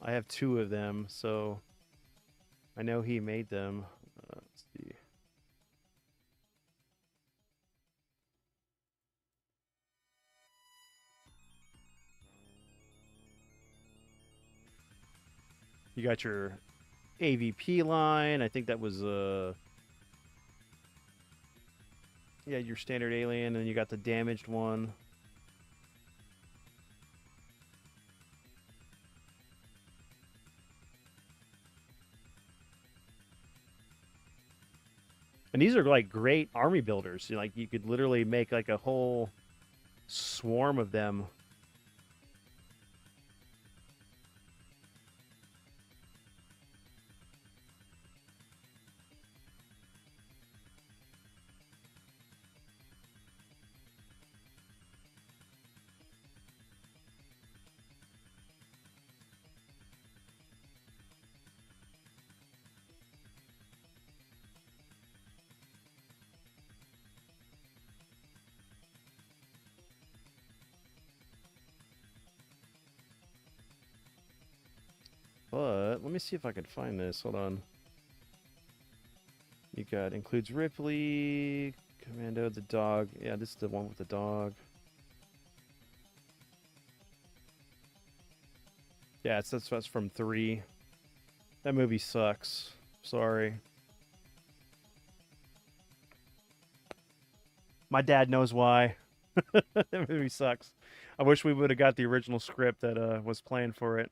I have 2 of them, so I know he made them. Let's see. You got your AVP line. I think that was yeah, your standard alien, and you got the damaged one. And these are like great army builders. Like you could literally make like a whole swarm of them. But let me see if I can find this. Hold on. You got includes Ripley, Commando, the dog. Yeah, this is the one with the dog. Yeah, that's from 3. That movie sucks. Sorry. My dad knows why. That movie sucks. I wish we would have got the original script that was planned for it.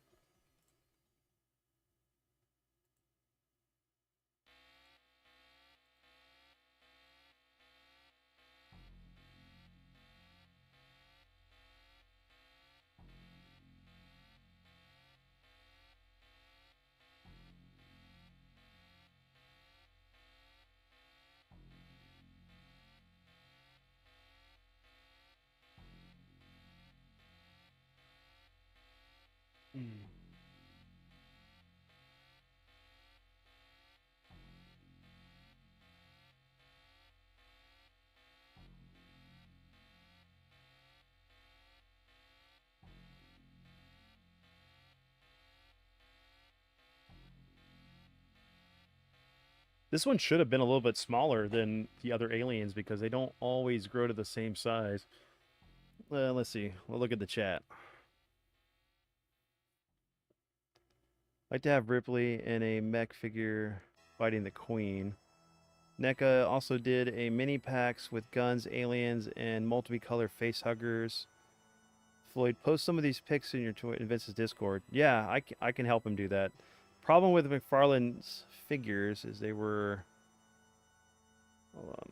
Mm. This one should have been a little bit smaller than the other aliens because they don't always grow to the same size. Let's see. We'll look at the chat. I'd like to have Ripley in a mech figure fighting the Queen. NECA also did a mini packs with guns, aliens, and multicolor face huggers. Floyd, post some of these pics in your in Vince's Discord. Yeah, I can help him do that. Problem with McFarlane's figures is they were... Hold on.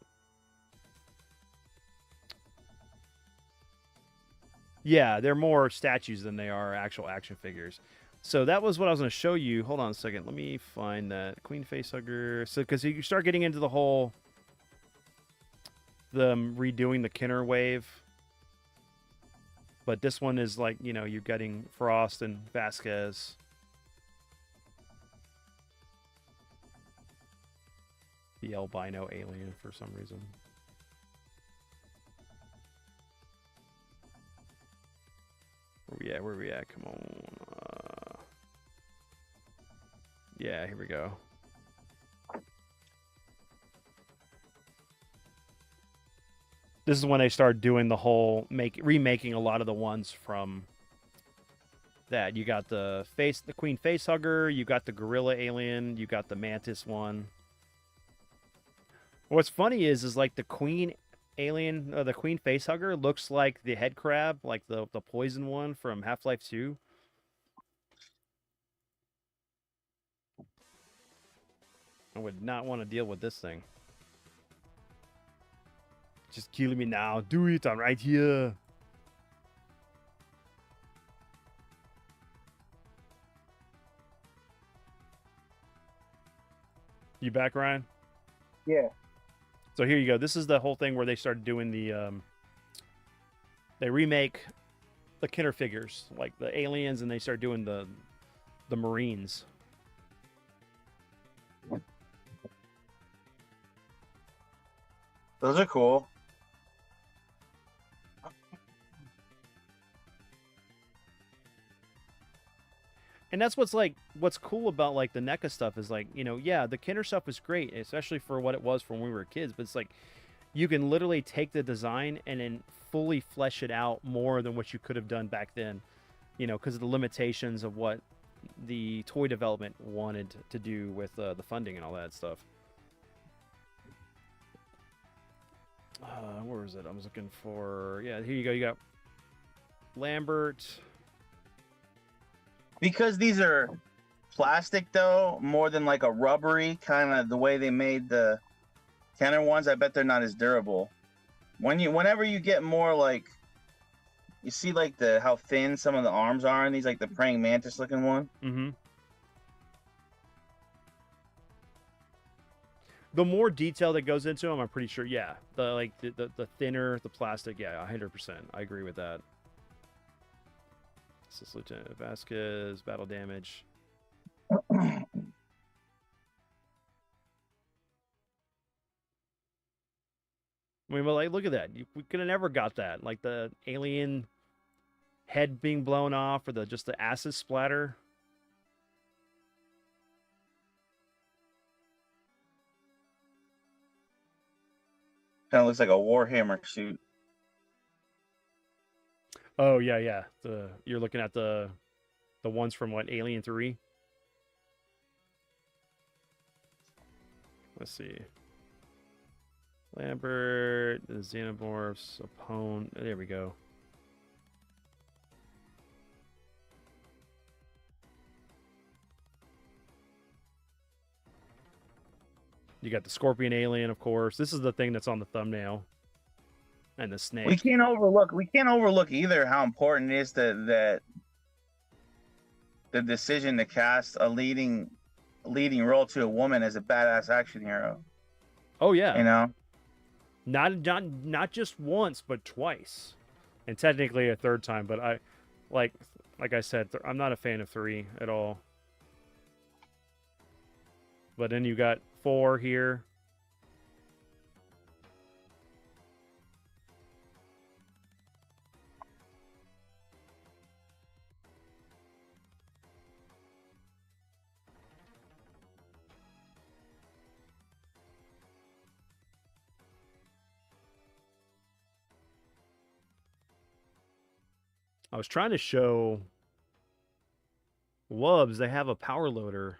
Yeah, they're more statues than they are actual action figures. So that was what I was going to show you. Hold on a second. Let me find that Queen Facehugger. So because you start getting into the whole redoing the Kenner wave. But this one is like, you know, you're getting Frost and Vasquez. The albino alien for some reason. Where we at? Where we at? Come on. Yeah, here we go. This is when they started doing the whole remaking a lot of the ones from that. You got the queen facehugger, you got the gorilla alien, you got the mantis one. What's funny is like the queen alien, the queen facehugger looks like the head crab, like the poison one from Half-Life 2. I would not want to deal with this thing. Just kill me now. Do it. I'm right here. You back, Ryan? Yeah. So here you go. This is the whole thing where they started doing they remake the Kenner figures, like the aliens, and they start doing the Marines. Those are cool. And that's what's cool about like the NECA stuff is like, yeah, the Kenner stuff is great, especially for what it was from when we were kids, but it's like you can literally take the design and then fully flesh it out more than what you could have done back then, because of the limitations of what the toy development wanted to do with the funding and all that stuff. Where is it? I was looking for, yeah, here you go. You got Lambert. Because these are plastic, though, more than like a rubbery kind of the way they made the Kenner ones, I bet they're not as durable. Whenever you get more like, you see like how thin some of the arms are in these, like the praying mantis looking one. Mm-hmm. The more detail that goes into them, I'm pretty sure, yeah. The thinner the plastic, yeah, 100%. I agree with that. This is Lieutenant Vasquez, battle damage. I mean, well, like, look at that. We could have never got that. Like the alien head being blown off, or just the acid splatter. Kind of looks like a Warhammer suit. Oh yeah, yeah. You're looking at the ones from what, Alien 3? Let's see. Lambert, the Xenomorphs, opponent. There we go. You got the Scorpion alien, of course. This is the thing that's on the thumbnail. And the snake. We can't overlook either how important it is that the decision to cast a leading role to a woman as a badass action hero. Oh yeah. Not just once, but twice. And technically a third time, but I like I said, I'm not a fan of 3 at all. But then you got 4 here. I was trying to show Wubs, they have a power loader.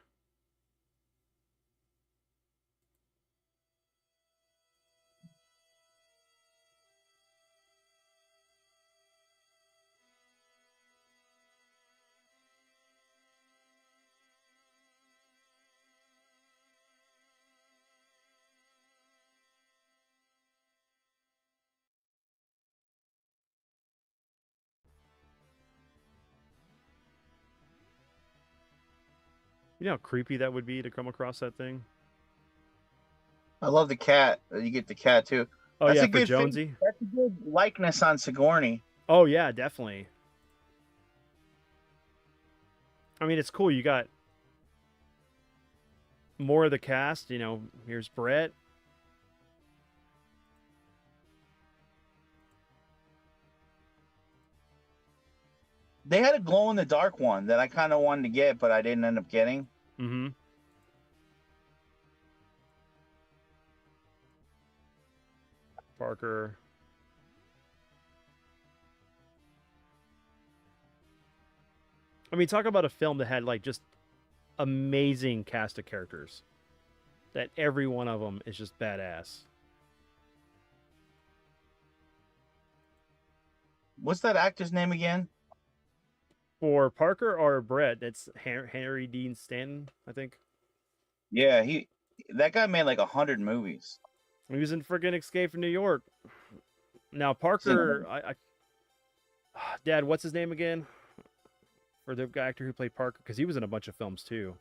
You know how creepy that would be to come across that thing? I love the cat. You get the cat too. Oh, That's yeah, a for good Jonesy? That's a good likeness on Sigourney. Oh, yeah, definitely. I mean, it's cool. You got more of the cast. You know, here's Brett. They had a glow in the dark one that I kind of wanted to get, but I didn't end up getting. Mm-hmm. Parker. I mean, talk about a film that had like just amazing cast of characters. That every one of them is just badass. What's that actor's name again? For Parker or Brett, it's Harry Dean Stanton, I think. Yeah, that guy made like 100 movies. He was in freaking Escape from New York. Now Seen Parker, Dad, what's his name again? For the actor who played Parker, because he was in a bunch of films too.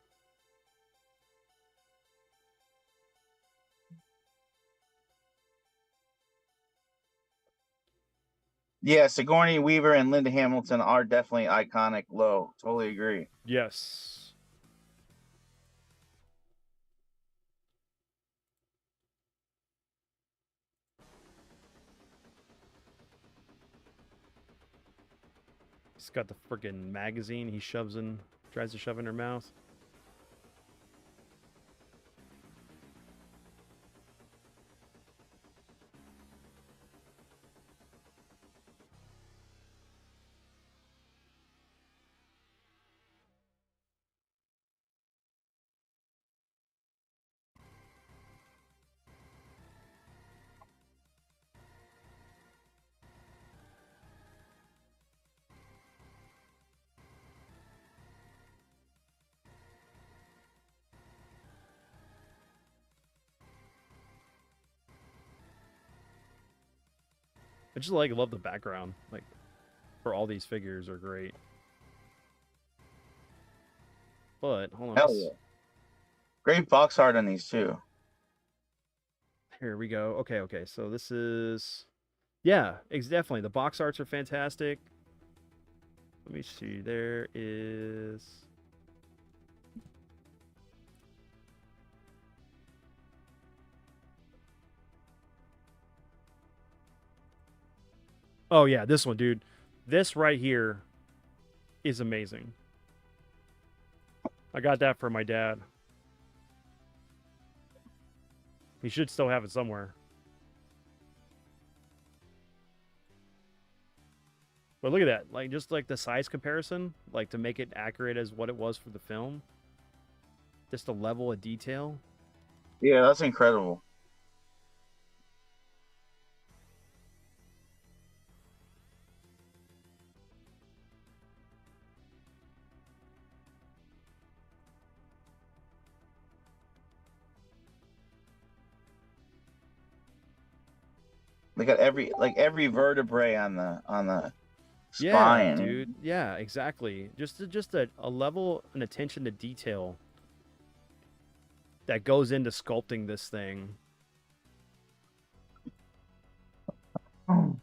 Yeah, Sigourney Weaver and Linda Hamilton are definitely iconic. Low, totally agree. Yes. He's got the freaking magazine he tries to shove in her mouth. I just love the background. Like for all these figures are great. But hold on, Hell yeah. Great box art on these too. here we go. Okay. So this is, yeah, it's definitely the box arts are fantastic. Let me see. There is. Oh yeah, this one, dude. This right here is amazing. I got that for my dad. He should still have it somewhere. But look at that. Like just like the size comparison, like to make it accurate as what it was for the film. Just the level of detail. Yeah, that's incredible. They got every vertebrae on the Yeah, spine. dude. Yeah, exactly. Just a level and attention to detail that goes into sculpting this thing. Oh.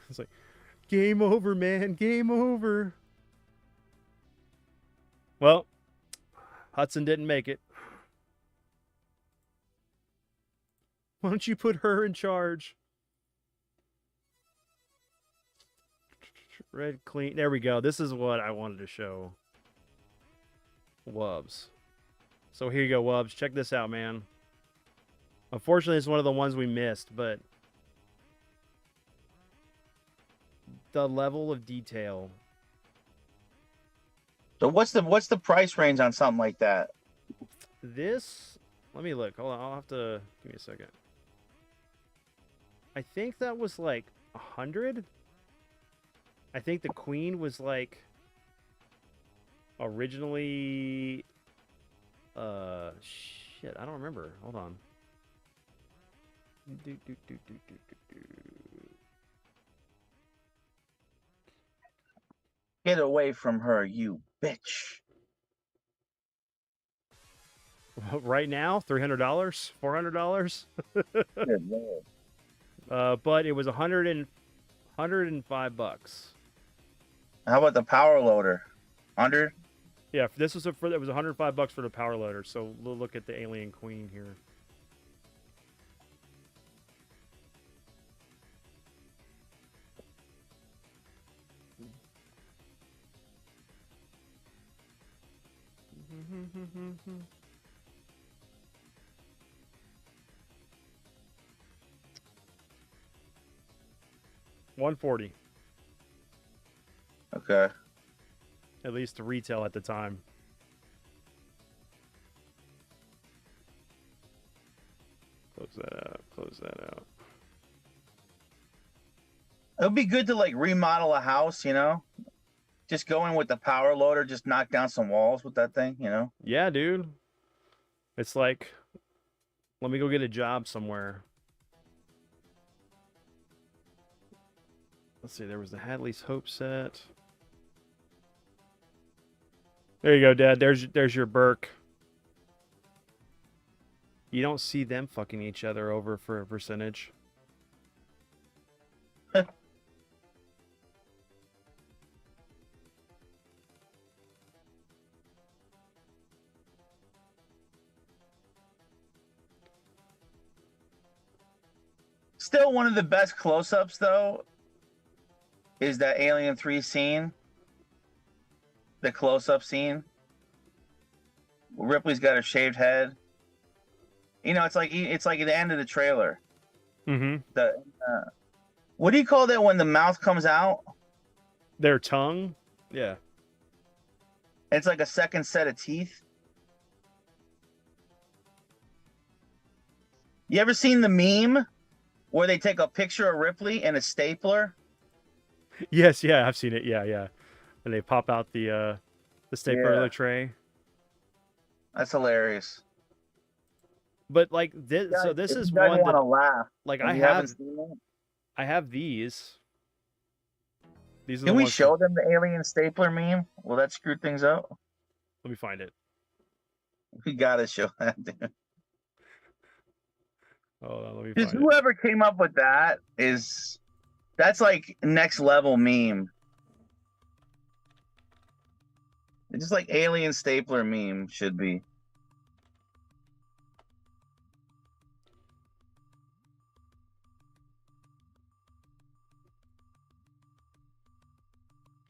It's like game over, man. Game over. Well, Hudson didn't make it. Why don't you put her in charge? Red clean. There we go. This is what I wanted to show. Wubs. So here you go, Wubs. Check this out, man. Unfortunately, it's one of the ones we missed, but the level of detail. So what's the price range on something like that? This, let me look. Hold on. I'll have to give me a second. I think that was like 100. I think the Queen was like originally shit, I don't remember. Hold on. Get away from her, you bitch. Right now, $300, $400. Good Lord. But it was 105 bucks. How about the power loader? 100? Yeah, this was it was 105 bucks for the power loader. So we'll look at the Alien Queen here. $140, Okay. at least to retail at the time. Close that out. Close that out. It would be good to like remodel a house, you know? Just go in with the power loader, just knock down some walls with that thing, you know? Yeah, dude. It's like, let me go get a job somewhere. Let's see. There was the Hadley's Hope set. There you go, Dad. There's your Burke. You don't see them fucking each other over for a percentage. Still one of the best close-ups though is that Alien 3 scene. The close-up scene. Ripley's got her shaved head. You know, it's like at the end of the trailer. Mm-hmm. What do you call that when the mouth comes out? Their tongue? Yeah. It's like a second set of teeth. You ever seen the meme where they take a picture of Ripley and a stapler? Yes, yeah, I've seen it. Yeah, yeah. And they pop out the stapler Yeah. tray. That's hilarious. But like this, so this is one want to that laugh. like and I you haven't have seen it, I have these. These are the can we ones show them the alien stapler meme? Will that screw things up? Let me find it. We gotta show that, dude. Hold on, let me Just find it. whoever came up with that's like next level meme. It's just like alien stapler meme should be.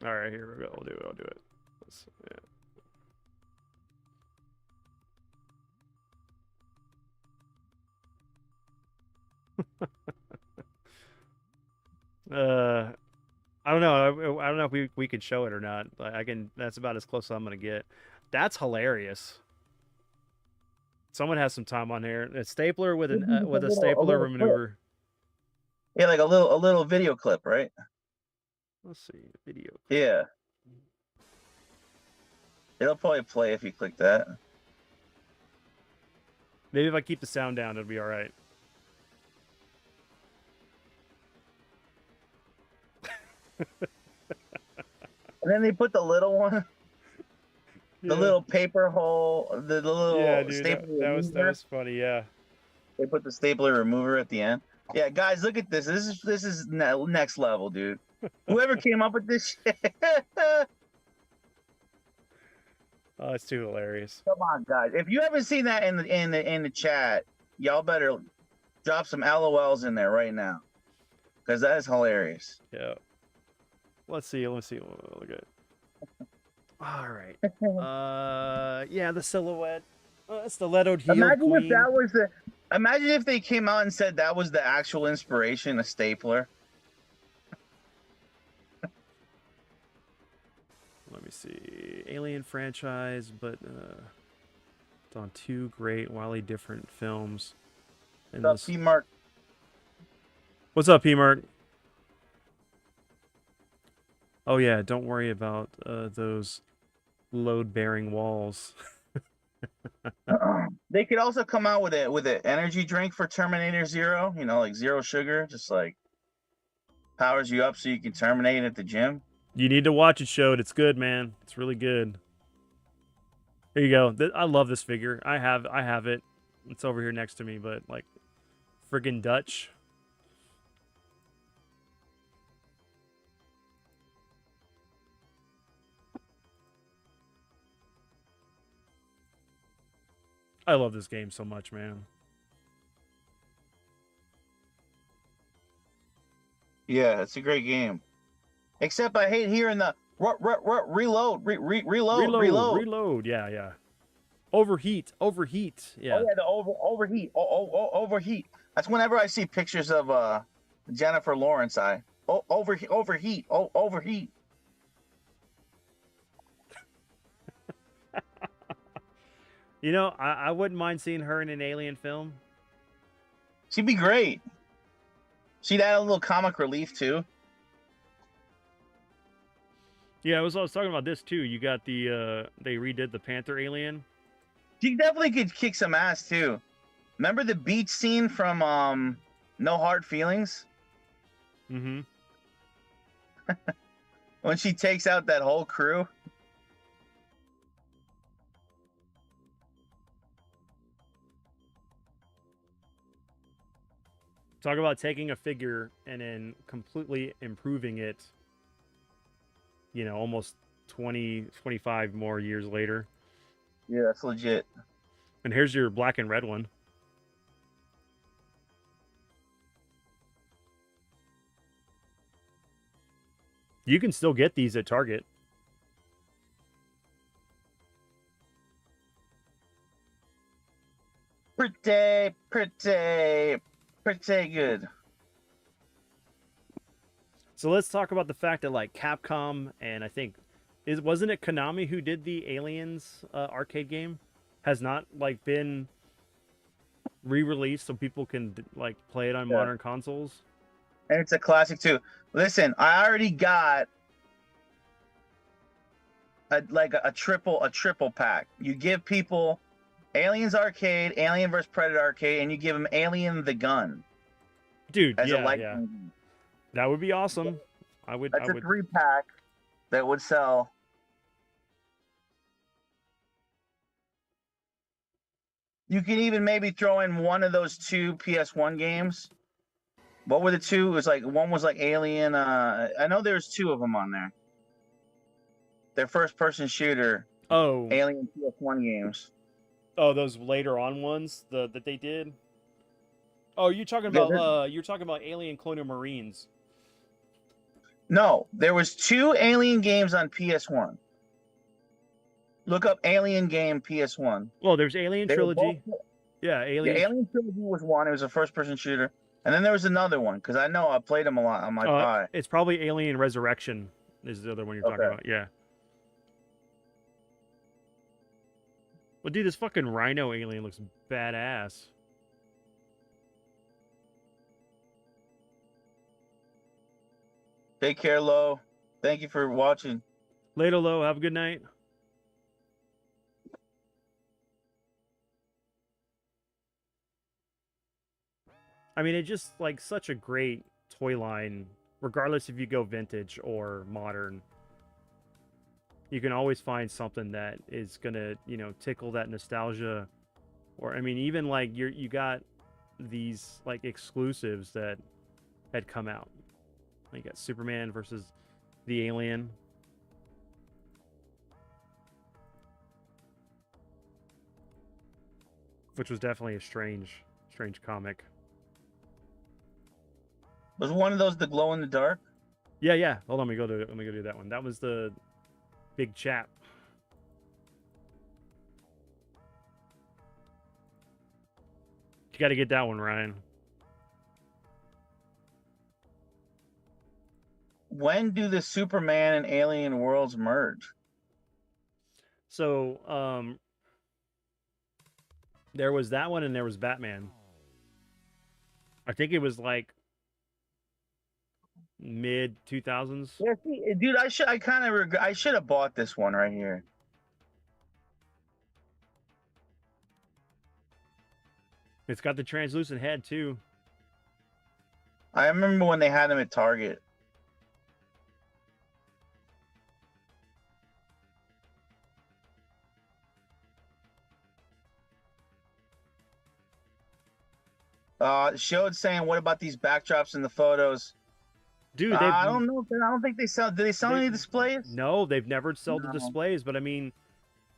All right, here we go. I'll do it. I'll do it. Yeah. I don't know. I don't know if we could show it or not. I can. That's about as close as I'm gonna get. That's hilarious. Someone has some time on here. A stapler with a stapler little clip. maneuver. Yeah, like a little video clip, right? Let's see video. Yeah. It'll probably play if you click that. Maybe if I keep the sound down, it'll be all right. And then they put the little one, the little paper hole, the little stapler. That was funny. Yeah. They put the stapler remover at the end. Yeah, guys, look at this. This is next level, dude. Whoever came up with this shit. Oh, it's too hilarious. Come on, guys. If you haven't seen that in the chat, y'all better drop some LOLs in there right now, because that is hilarious. Yeah. Let's see. Look at it. All right. Yeah, the silhouette. Stilettoed heel queen. Imagine if they came out and said that was the actual inspiration, a stapler. Let me see. Alien franchise, but it's on two great, wildly different films. What's up, P-Mark? What's up, P-Mark? Oh yeah, don't worry about those load-bearing walls. They could also come out with an energy drink for Terminator Zero. You know, like zero sugar, just like powers you up so you can terminate at the gym. You need to watch it, Showed. It's good, man. It's really good. There you go. I love this figure. I have it. It's over here next to me, but like friggin' Dutch. I love this game so much, man. Yeah, it's a great game. Except I hate hearing the reload, reload, Reload, reload. reload. Yeah, yeah. Overheat, overheat. Oh Yeah. yeah, the overheat. Overheat. That's whenever I see pictures of Jennifer Lawrence. Overheat. Overheat. You know, I wouldn't mind seeing her in an Alien film. She'd be great. She'd add a little comic relief too. Yeah, I was talking about this too. You got the they redid the Panther Alien. She definitely could kick some ass too. Remember the beach scene from No Hard Feelings Mm-hmm. when she takes out that whole crew? Talk about taking a figure and then completely improving it, you know, almost 20, 25 more years later. Yeah, that's legit. And here's your black and red one. You can still get these at Target. Pretty, pretty, pretty good. So let's talk about the fact that like Capcom and I think wasn't it Konami who did the Aliens arcade game has not like been re-released so people can like play it on Yeah. modern consoles. And it's a classic too. Listen, I already got a triple pack. You give people Aliens Arcade, Alien vs Predator Arcade, and you give them Alien the Gun Dude, as a yeah, light. yeah. That would be awesome. That's I a would 3-pack that would sell. You can even maybe throw in one of those two PS1 games. What were the two? It was like one was like Alien. I know there's two of them on there. They're first-person shooter Oh, Alien PS1 games. oh, those later on ones that they did. Oh, you're talking about Alien Colonial Marines. No, there was two Alien games on PS1. Look up Alien game PS1. Well, there's Alien They were both. Trilogy. Yeah, Yeah, Alien Trilogy was one. It was a first-person shooter, and then there was another one because I know I played them a lot on my Pi. It's probably Alien Resurrection is the other one you're talking Okay. about. Yeah. Well, dude, this fucking Rhino alien looks badass. Take care, Lo. Thank you for watching. Later, Lo. Have a good night. I mean, it's just like such a great toy line, regardless if you go vintage or modern. You can always find something that is gonna, you know, tickle that nostalgia. Or I mean, even like you got these like exclusives that had come out. You got Superman versus the Alien. Which was definitely a strange comic. Was one of those the glow in the dark? Yeah, yeah. Hold on, let me go do that one. That was the big chap. You got to get that one, Ryan. When do the Superman and Alien worlds merge? So, there was that one and there was Batman. I think it was like mid 2000s. Yeah, see, dude, I should have bought this one right here. It's got the translucent head too. I remember when they had them at Target. Showed saying, "What about these backdrops in the photos?" Dude, I don't know. I don't think they sell. Do they sell any displays? No, they've never sold the No. displays, but I mean,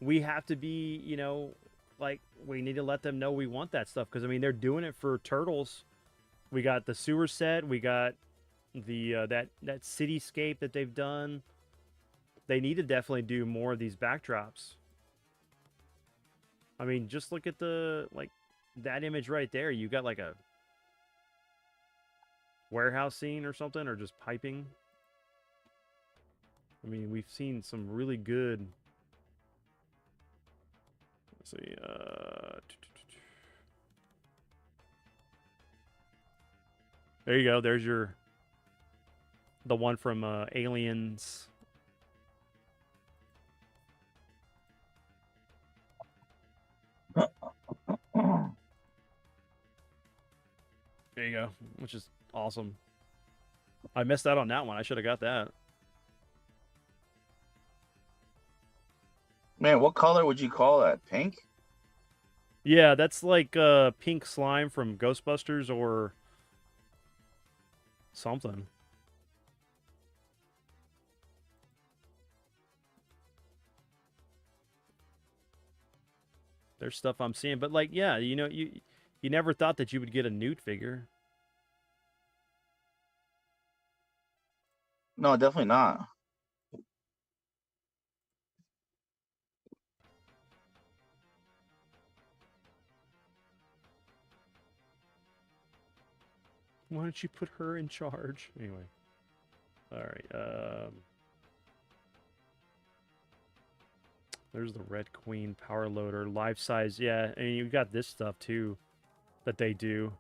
we have to be, you know, like we need to let them know we want that stuff because I mean they're doing it for turtles. We got the sewer set. We got the that cityscape that they've done. They need to definitely do more of these backdrops. I mean, just look at the like that image right there. You got like a warehouse scene or something, or just piping. I mean, we've seen some really good. Let's see. There you go. There's the one from Aliens. There you go, which is awesome. I missed out on that one. I should have got that. Man, what color would you call that? Pink? Yeah, that's like pink slime from Ghostbusters or something. There's stuff I'm seeing, but like, yeah, you know, you never thought that you would get a Newt figure. No, definitely not. Why don't you put her in charge? Anyway. All right. There's the Red Queen power loader, life size. Yeah, and you got this stuff too that they do.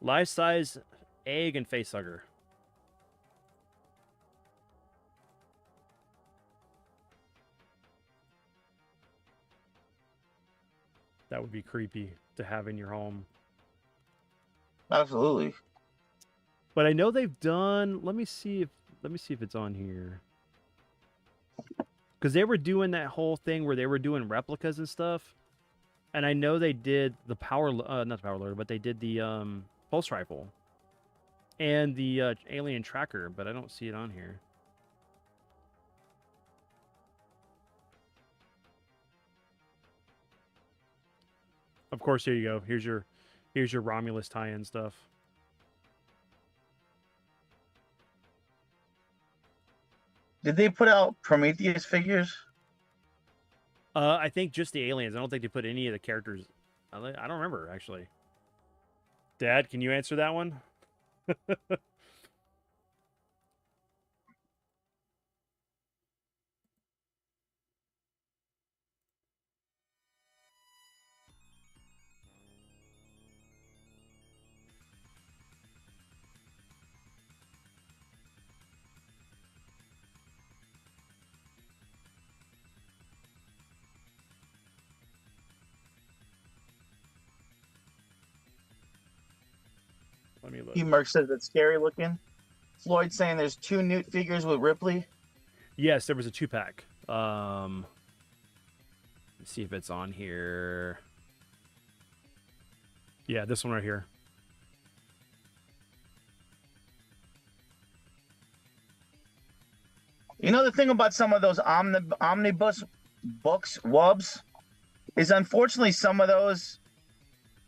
Life size egg and facehugger. That would be creepy to have in your home. Absolutely. But I know they've done. Let me see if it's on here. Because they were doing that whole thing where they were doing replicas and stuff, and I know they did the not the power loader, but they did the pulse rifle and the alien tracker, but I don't see it on here. Of course, here you go. Here's your Romulus tie-in stuff. Did they put out Prometheus figures? I think just the aliens. I don't think they put any of the characters. I don't remember actually. Dad, can you answer that one? Let me look. He Merc says it's scary looking. Floyd saying there's 2 Newt figures with Ripley. Yes, there was a 2-pack. Let's see if it's on here. Yeah, this one right here. You know the thing about some of those omnibus books, wubs, is unfortunately some of those,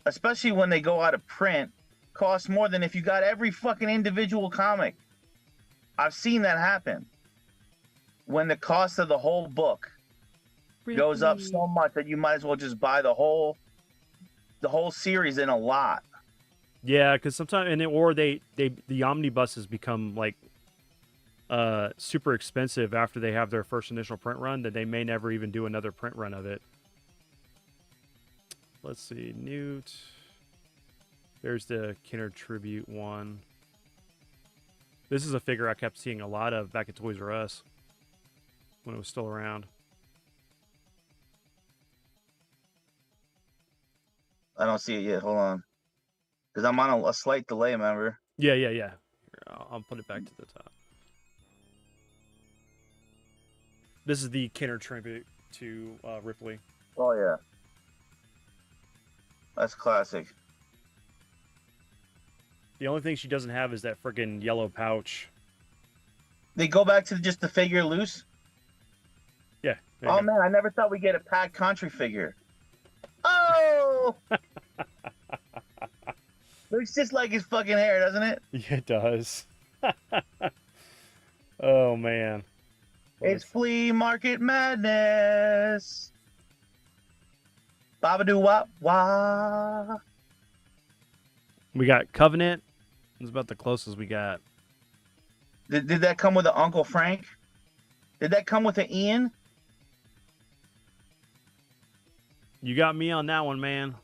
especially when they go out of print, cost more than if you got every fucking individual comic. I've seen that happen. When the cost of the whole book goes up so much that you might as well just buy the whole series in a lot. Yeah, because sometimes the omnibuses become like super expensive after they have their first initial print run, that they may never even do another print run of it. Let's see, Newt. There's the Kinner Tribute one. This is a figure I kept seeing a lot of back at Toys R Us when it was still around. I don't see it yet. Hold on. Because I'm on a slight delay, remember? Yeah. Here, I'll put it back to the top. This is the Kinner Tribute to Ripley. Oh, yeah. That's classic. The only thing she doesn't have is that freaking yellow pouch. They go back to just the figure loose? Yeah. There you Oh go. man, I never thought we'd get a Pat Country figure. Oh, looks just like his fucking hair, doesn't it? Yeah, it does. Oh man. It's Let's. flea market madness. Babadoo wop wah. We got Covenant. It's about the closest we got. Did that come with an Uncle Frank? Did that come with an Ian? You got me on that one, man.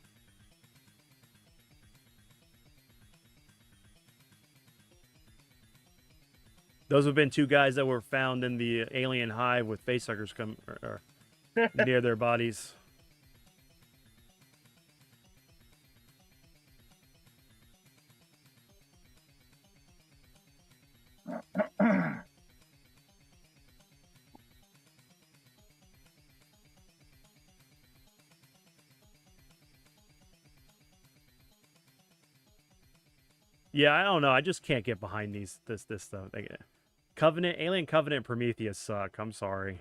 Those have been two guys that were found in the alien hive with facehuggers or near their bodies. Yeah, I don't know. I just can't get behind this stuff. Covenant, Alien Covenant, Prometheus suck. I'm sorry.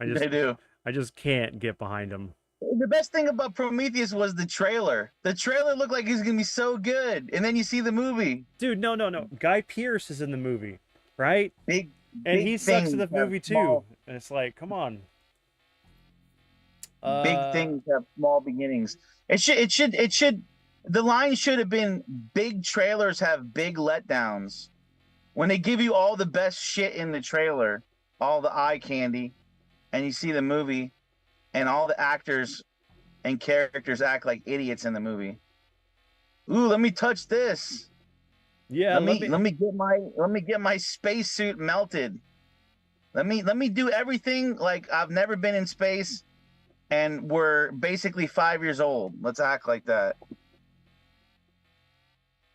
They do. I just can't get behind them. The best thing about Prometheus was the trailer. The trailer looked like it's gonna be so good, and then you see the movie. Dude, no. Guy Pearce is in the movie, right? Big, And big he sucks in things the have movie small, too. And it's like, come on. big things have small beginnings. It should. The line should have been: big trailers have big letdowns. When they give you all the best shit in the trailer, all the eye candy, and you see the movie, and all the actors and characters act like idiots in the movie. Ooh, let me touch this. Yeah, let me get my spacesuit melted. Let me do everything like I've never been in space, and we're basically 5 years old. Let's act like that.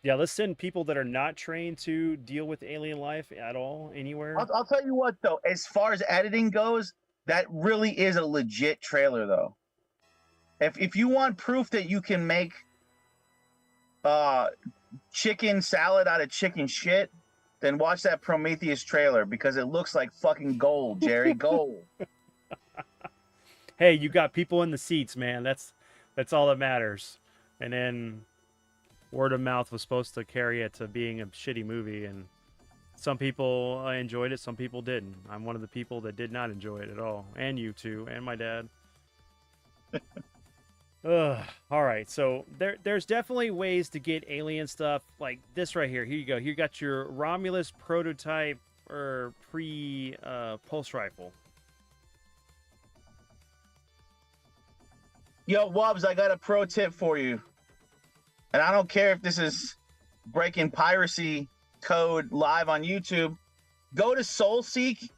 Yeah, let's send people that are not trained to deal with alien life at all anywhere. I'll tell you what though, as far as editing goes, that really is a legit trailer though. If you want proof that you can make chicken salad out of chicken shit, then watch that Prometheus trailer because it looks like fucking gold, Jerry. Gold. Hey, you got people in the seats, man. That's all that matters. And then word of mouth was supposed to carry it to being a shitty movie, and some people enjoyed it, some people didn't. I'm one of the people that did not enjoy it at all, and you too, and my dad. Ugh. All right, so there's definitely ways to get alien stuff like this right here. Here you go. You got your Romulus prototype or pre pulse rifle. Yo, Wobbs, I got a pro tip for you. And I don't care if this is breaking piracy code live on YouTube. Go to SoulSeek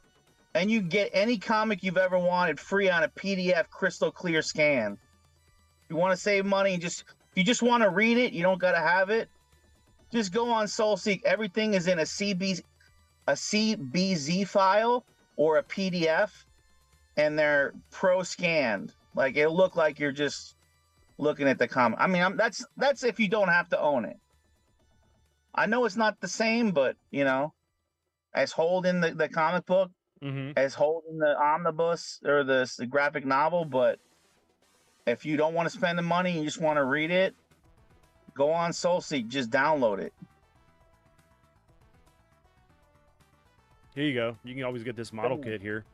and you get any comic you've ever wanted free on a PDF crystal clear scan. If you want to save money, if you just want to read it, you don't got to have it. Just go on SoulSeek. Everything is in a CBZ file or a PDF, and they're pro scanned. Like it'll look like you're just looking at the comic. I mean, that's if you don't have to own it. I know it's not the same, but you know, as holding the comic book, as holding the omnibus or the graphic novel, but if you don't want to spend the money, you just want to read it, go on SoulSeek, just download it. Here you go. You can always get this model kit here.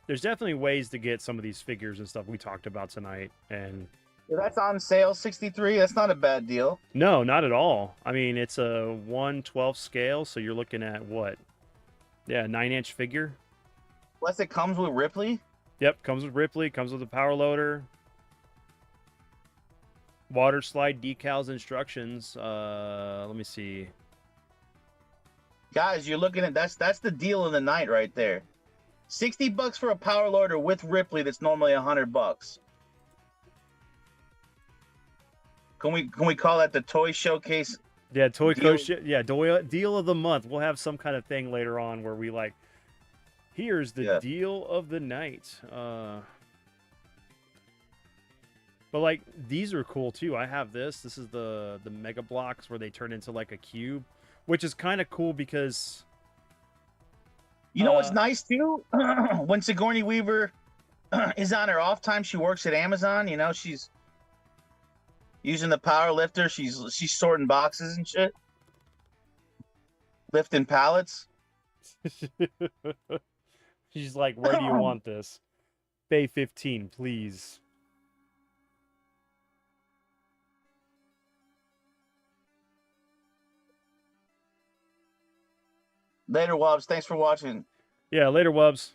There's definitely ways to get some of these figures and stuff we talked about tonight, and Yeah, that's on sale, 63. That's not a bad deal. no, not at all. I mean, it's a 1/12 scale, so you're looking at what? Yeah, 9-inch figure. Plus, it comes with Ripley. Yep, comes with Ripley, comes with a power loader, water slide decals, instructions. Let me see. Guys, you're looking at that's the deal of the night right there. $60 for a power loader with Ripley that's normally $100. Can we call that the toy showcase Yeah, Toy Deal. Coach. Yeah, deal of the month. We'll have some kind of thing later on where we like, here's the Yeah. deal of the night. But like these are cool too. I have this. This is the Mega Blocks where they turn into like a cube, which is kind of cool because You know what's nice too? When Sigourney Weaver is on her off time, she works at Amazon. You know, she's using the power lifter. She's sorting boxes and shit, lifting pallets. she's like, where do you want this? Bay 15, please. Later, Wobbs. Thanks for watching. Yeah, later, Wubs.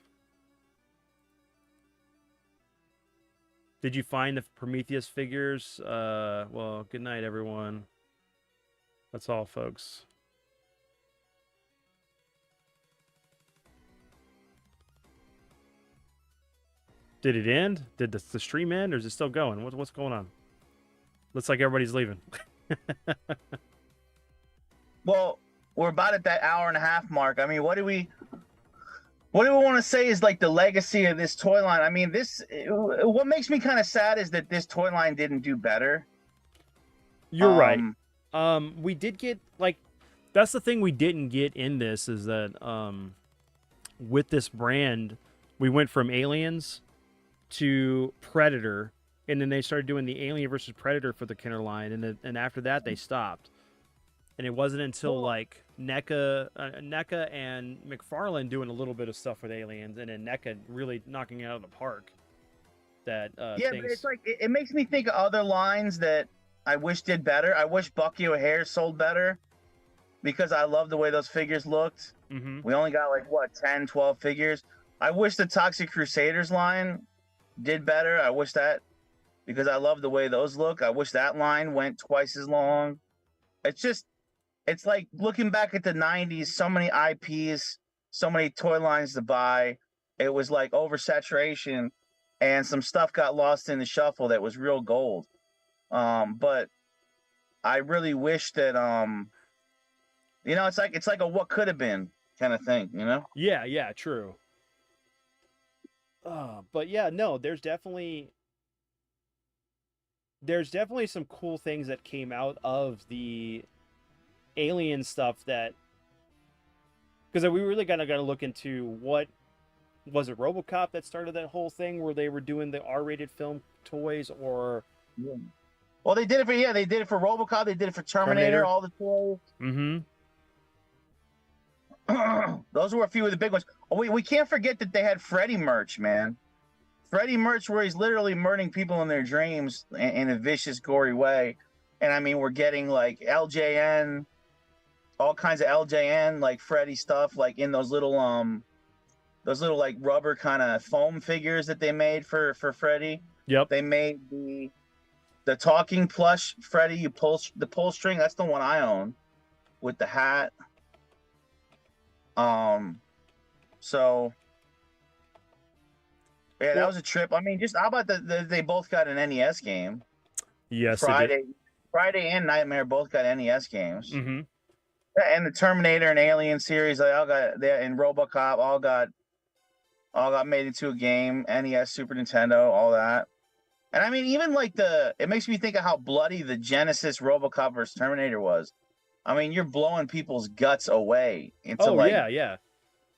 Did you find the Prometheus figures? Well, good night, everyone. That's all, folks. Did it end? Did the stream end, or is it still going? What's going on? Looks like everybody's leaving. Well, we're about at that hour and a half mark. I mean, what do we want to say is like the legacy of this toy line? I mean, what makes me kind of sad is that this toy line didn't do better. You're right. We did get like, that's the thing we didn't get in this is that with this brand, we went from Aliens to Predator, and then they started doing the Alien versus Predator for the Kenner line, and after that they stopped. And it wasn't until like NECA and McFarlane doing a little bit of stuff with Aliens, and then NECA really knocking it out of the park. That yeah, but it's like it makes me think of other lines that I wish did better. I wish Bucky O'Hare sold better because I love the way those figures looked. Mm-hmm. We only got like what 10, 12 figures. I wish the Toxic Crusaders line did better. I wish that because I love the way those look. I wish that line went twice as long. It's like looking back at the 90s, so many IPs, so many toy lines to buy. It was like oversaturation and some stuff got lost in the shuffle that was real gold. But I really wish that you know, it's like a what could have been kind of thing, you know? Yeah, true. But yeah, no, there's definitely some cool things that came out of the Alien stuff that, because we really gotta look into what was it, RoboCop that started that whole thing where they were doing the R-rated film toys, or Yeah. Well, they did it for RoboCop, they did it for Terminator. All the toys. Mm-hmm. Those were a few of the big ones. Oh, we can't forget that they had Freddy merch, man. Freddy merch where he's literally murdering people in their dreams in a vicious, gory way. And I mean, we're getting like LJN, all kinds of LJN, like Freddy stuff, like in those little like rubber kind of foam figures that they made for Freddy. Yep. They made the talking plush Freddy. You pull the pull string. That's the one I own with the hat. So yeah, that was a trip. I mean, just how about they both got an NES game? Yes, Friday and Nightmare both got NES games. Mm-hmm. And the Terminator and Alien series, they all got there, and RoboCop all got made into a game. NES, Super Nintendo, all that. And I mean, even like it makes me think of how bloody the Genesis RoboCop versus Terminator was. I mean, you're blowing people's guts away into yeah,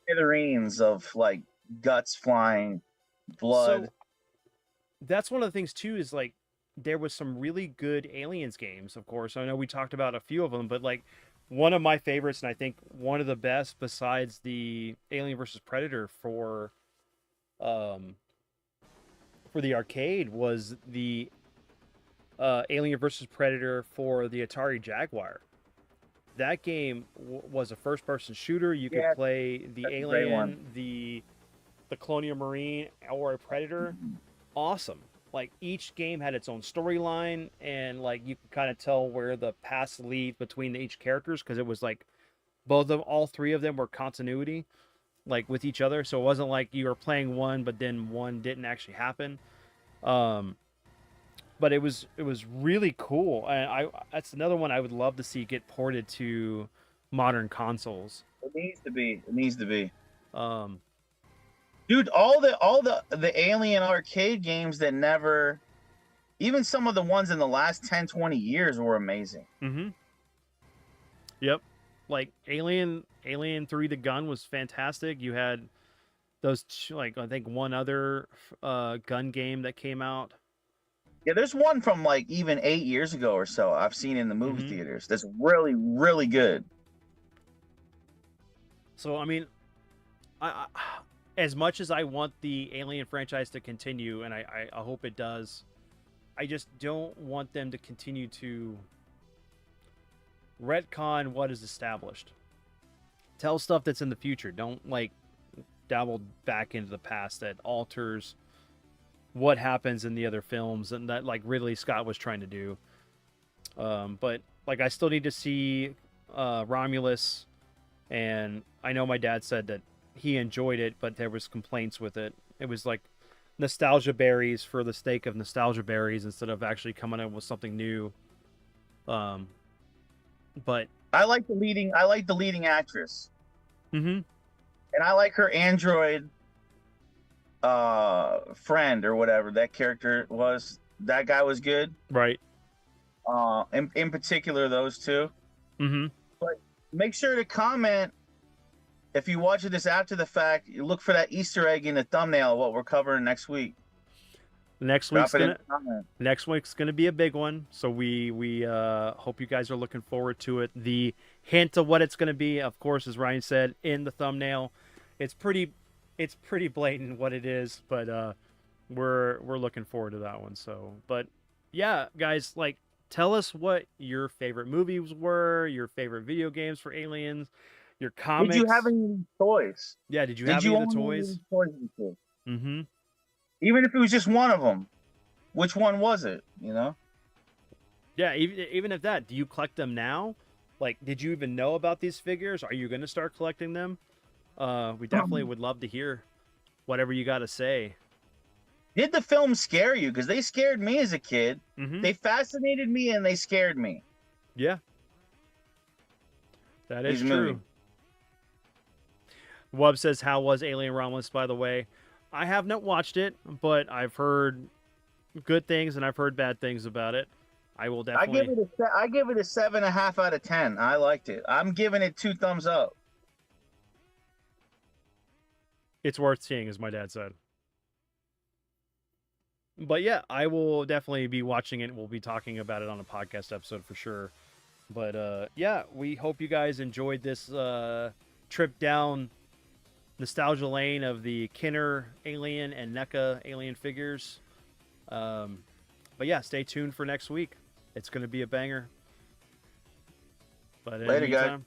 smithereens of like guts flying, blood. So that's one of the things too, is like there was some really good Aliens games, of course. I know we talked about a few of them, but like one of my favorites, and I think one of the best besides the Alien versus Predator for the arcade, was the Alien versus Predator for the Atari Jaguar. That game was a first-person shooter. You could play the Alien, the Colonial Marine, or a Predator. Awesome. Like each game had its own storyline, and like you could kind of tell where the paths lead between each characters, because it was like all three of them were continuity, like with each other. So it wasn't like you were playing one, but then one didn't actually happen. but it was really cool. And I that's another one I would love to see get ported to modern consoles. It needs to be. It needs to be. Um, Dude, all the Alien arcade games that never, even some of the ones in the last 10, 20 years were amazing. mm-hmm. Yep. Like Alien 3 The Gun was fantastic. You had those like I think one other gun game that came out. Yeah, there's one from like even 8 years ago or so I've seen in the movie theaters that's really, really good. So I mean, I as much as I want the Alien franchise to continue, and I hope it does, I just don't want them to continue to retcon what is established. Tell stuff that's in the future. Don't like dabble back into the past that alters what happens in the other films, and that like Ridley Scott was trying to do. But like I still need to see Romulus, and I know my dad said that he enjoyed it, but there was complaints with it. It was like nostalgia berries for the sake of nostalgia berries instead of actually coming up with something new. Um, but I like the leading actress. mm-hmm. And I like her android friend or whatever that character was. That guy was good. Right. In particular those two. Mm-hmm. But make sure to comment if you watch this after the fact. You look for that Easter egg in the thumbnail of what we're covering next week. Next Drop week's it in gonna the comment. next week's gonna be a big one. So we hope you guys are looking forward to it. The hint of what it's gonna be, of course, as Ryan said in the thumbnail, it's pretty blatant what it is, but we're looking forward to that one. So, but yeah, guys, like tell us what your favorite movies were, your favorite video games for Aliens, your comics. Did you have any of these toys? Yeah, did you Did have you any of the own any of toys? these toys before? Mm-hmm. Even if it was just one of them, which one was it? You know? Yeah, even if that, do you collect them now? Like, did you even know about these figures? Are you going to start collecting them? We definitely would love to hear whatever you got to say. Did the film scare you? Because they scared me as a kid. Mm-hmm. They fascinated me and they scared me. Yeah, that is These true. movies. Wub says, "How was Alien Romulus?" By the way, I have not watched it, but I've heard good things and I've heard bad things about it. I will definitely. I give it a 7.5 out of 10. I liked it. I'm giving it 2 thumbs up. It's worth seeing, as my dad said. But yeah, I will definitely be watching it. We'll be talking about it on a podcast episode for sure. But yeah, we hope you guys enjoyed this trip down nostalgia lane of the Kinner Alien and NECA Alien figures. But yeah, stay tuned for next week. It's going to be a banger. But in the Later, guys. meantime,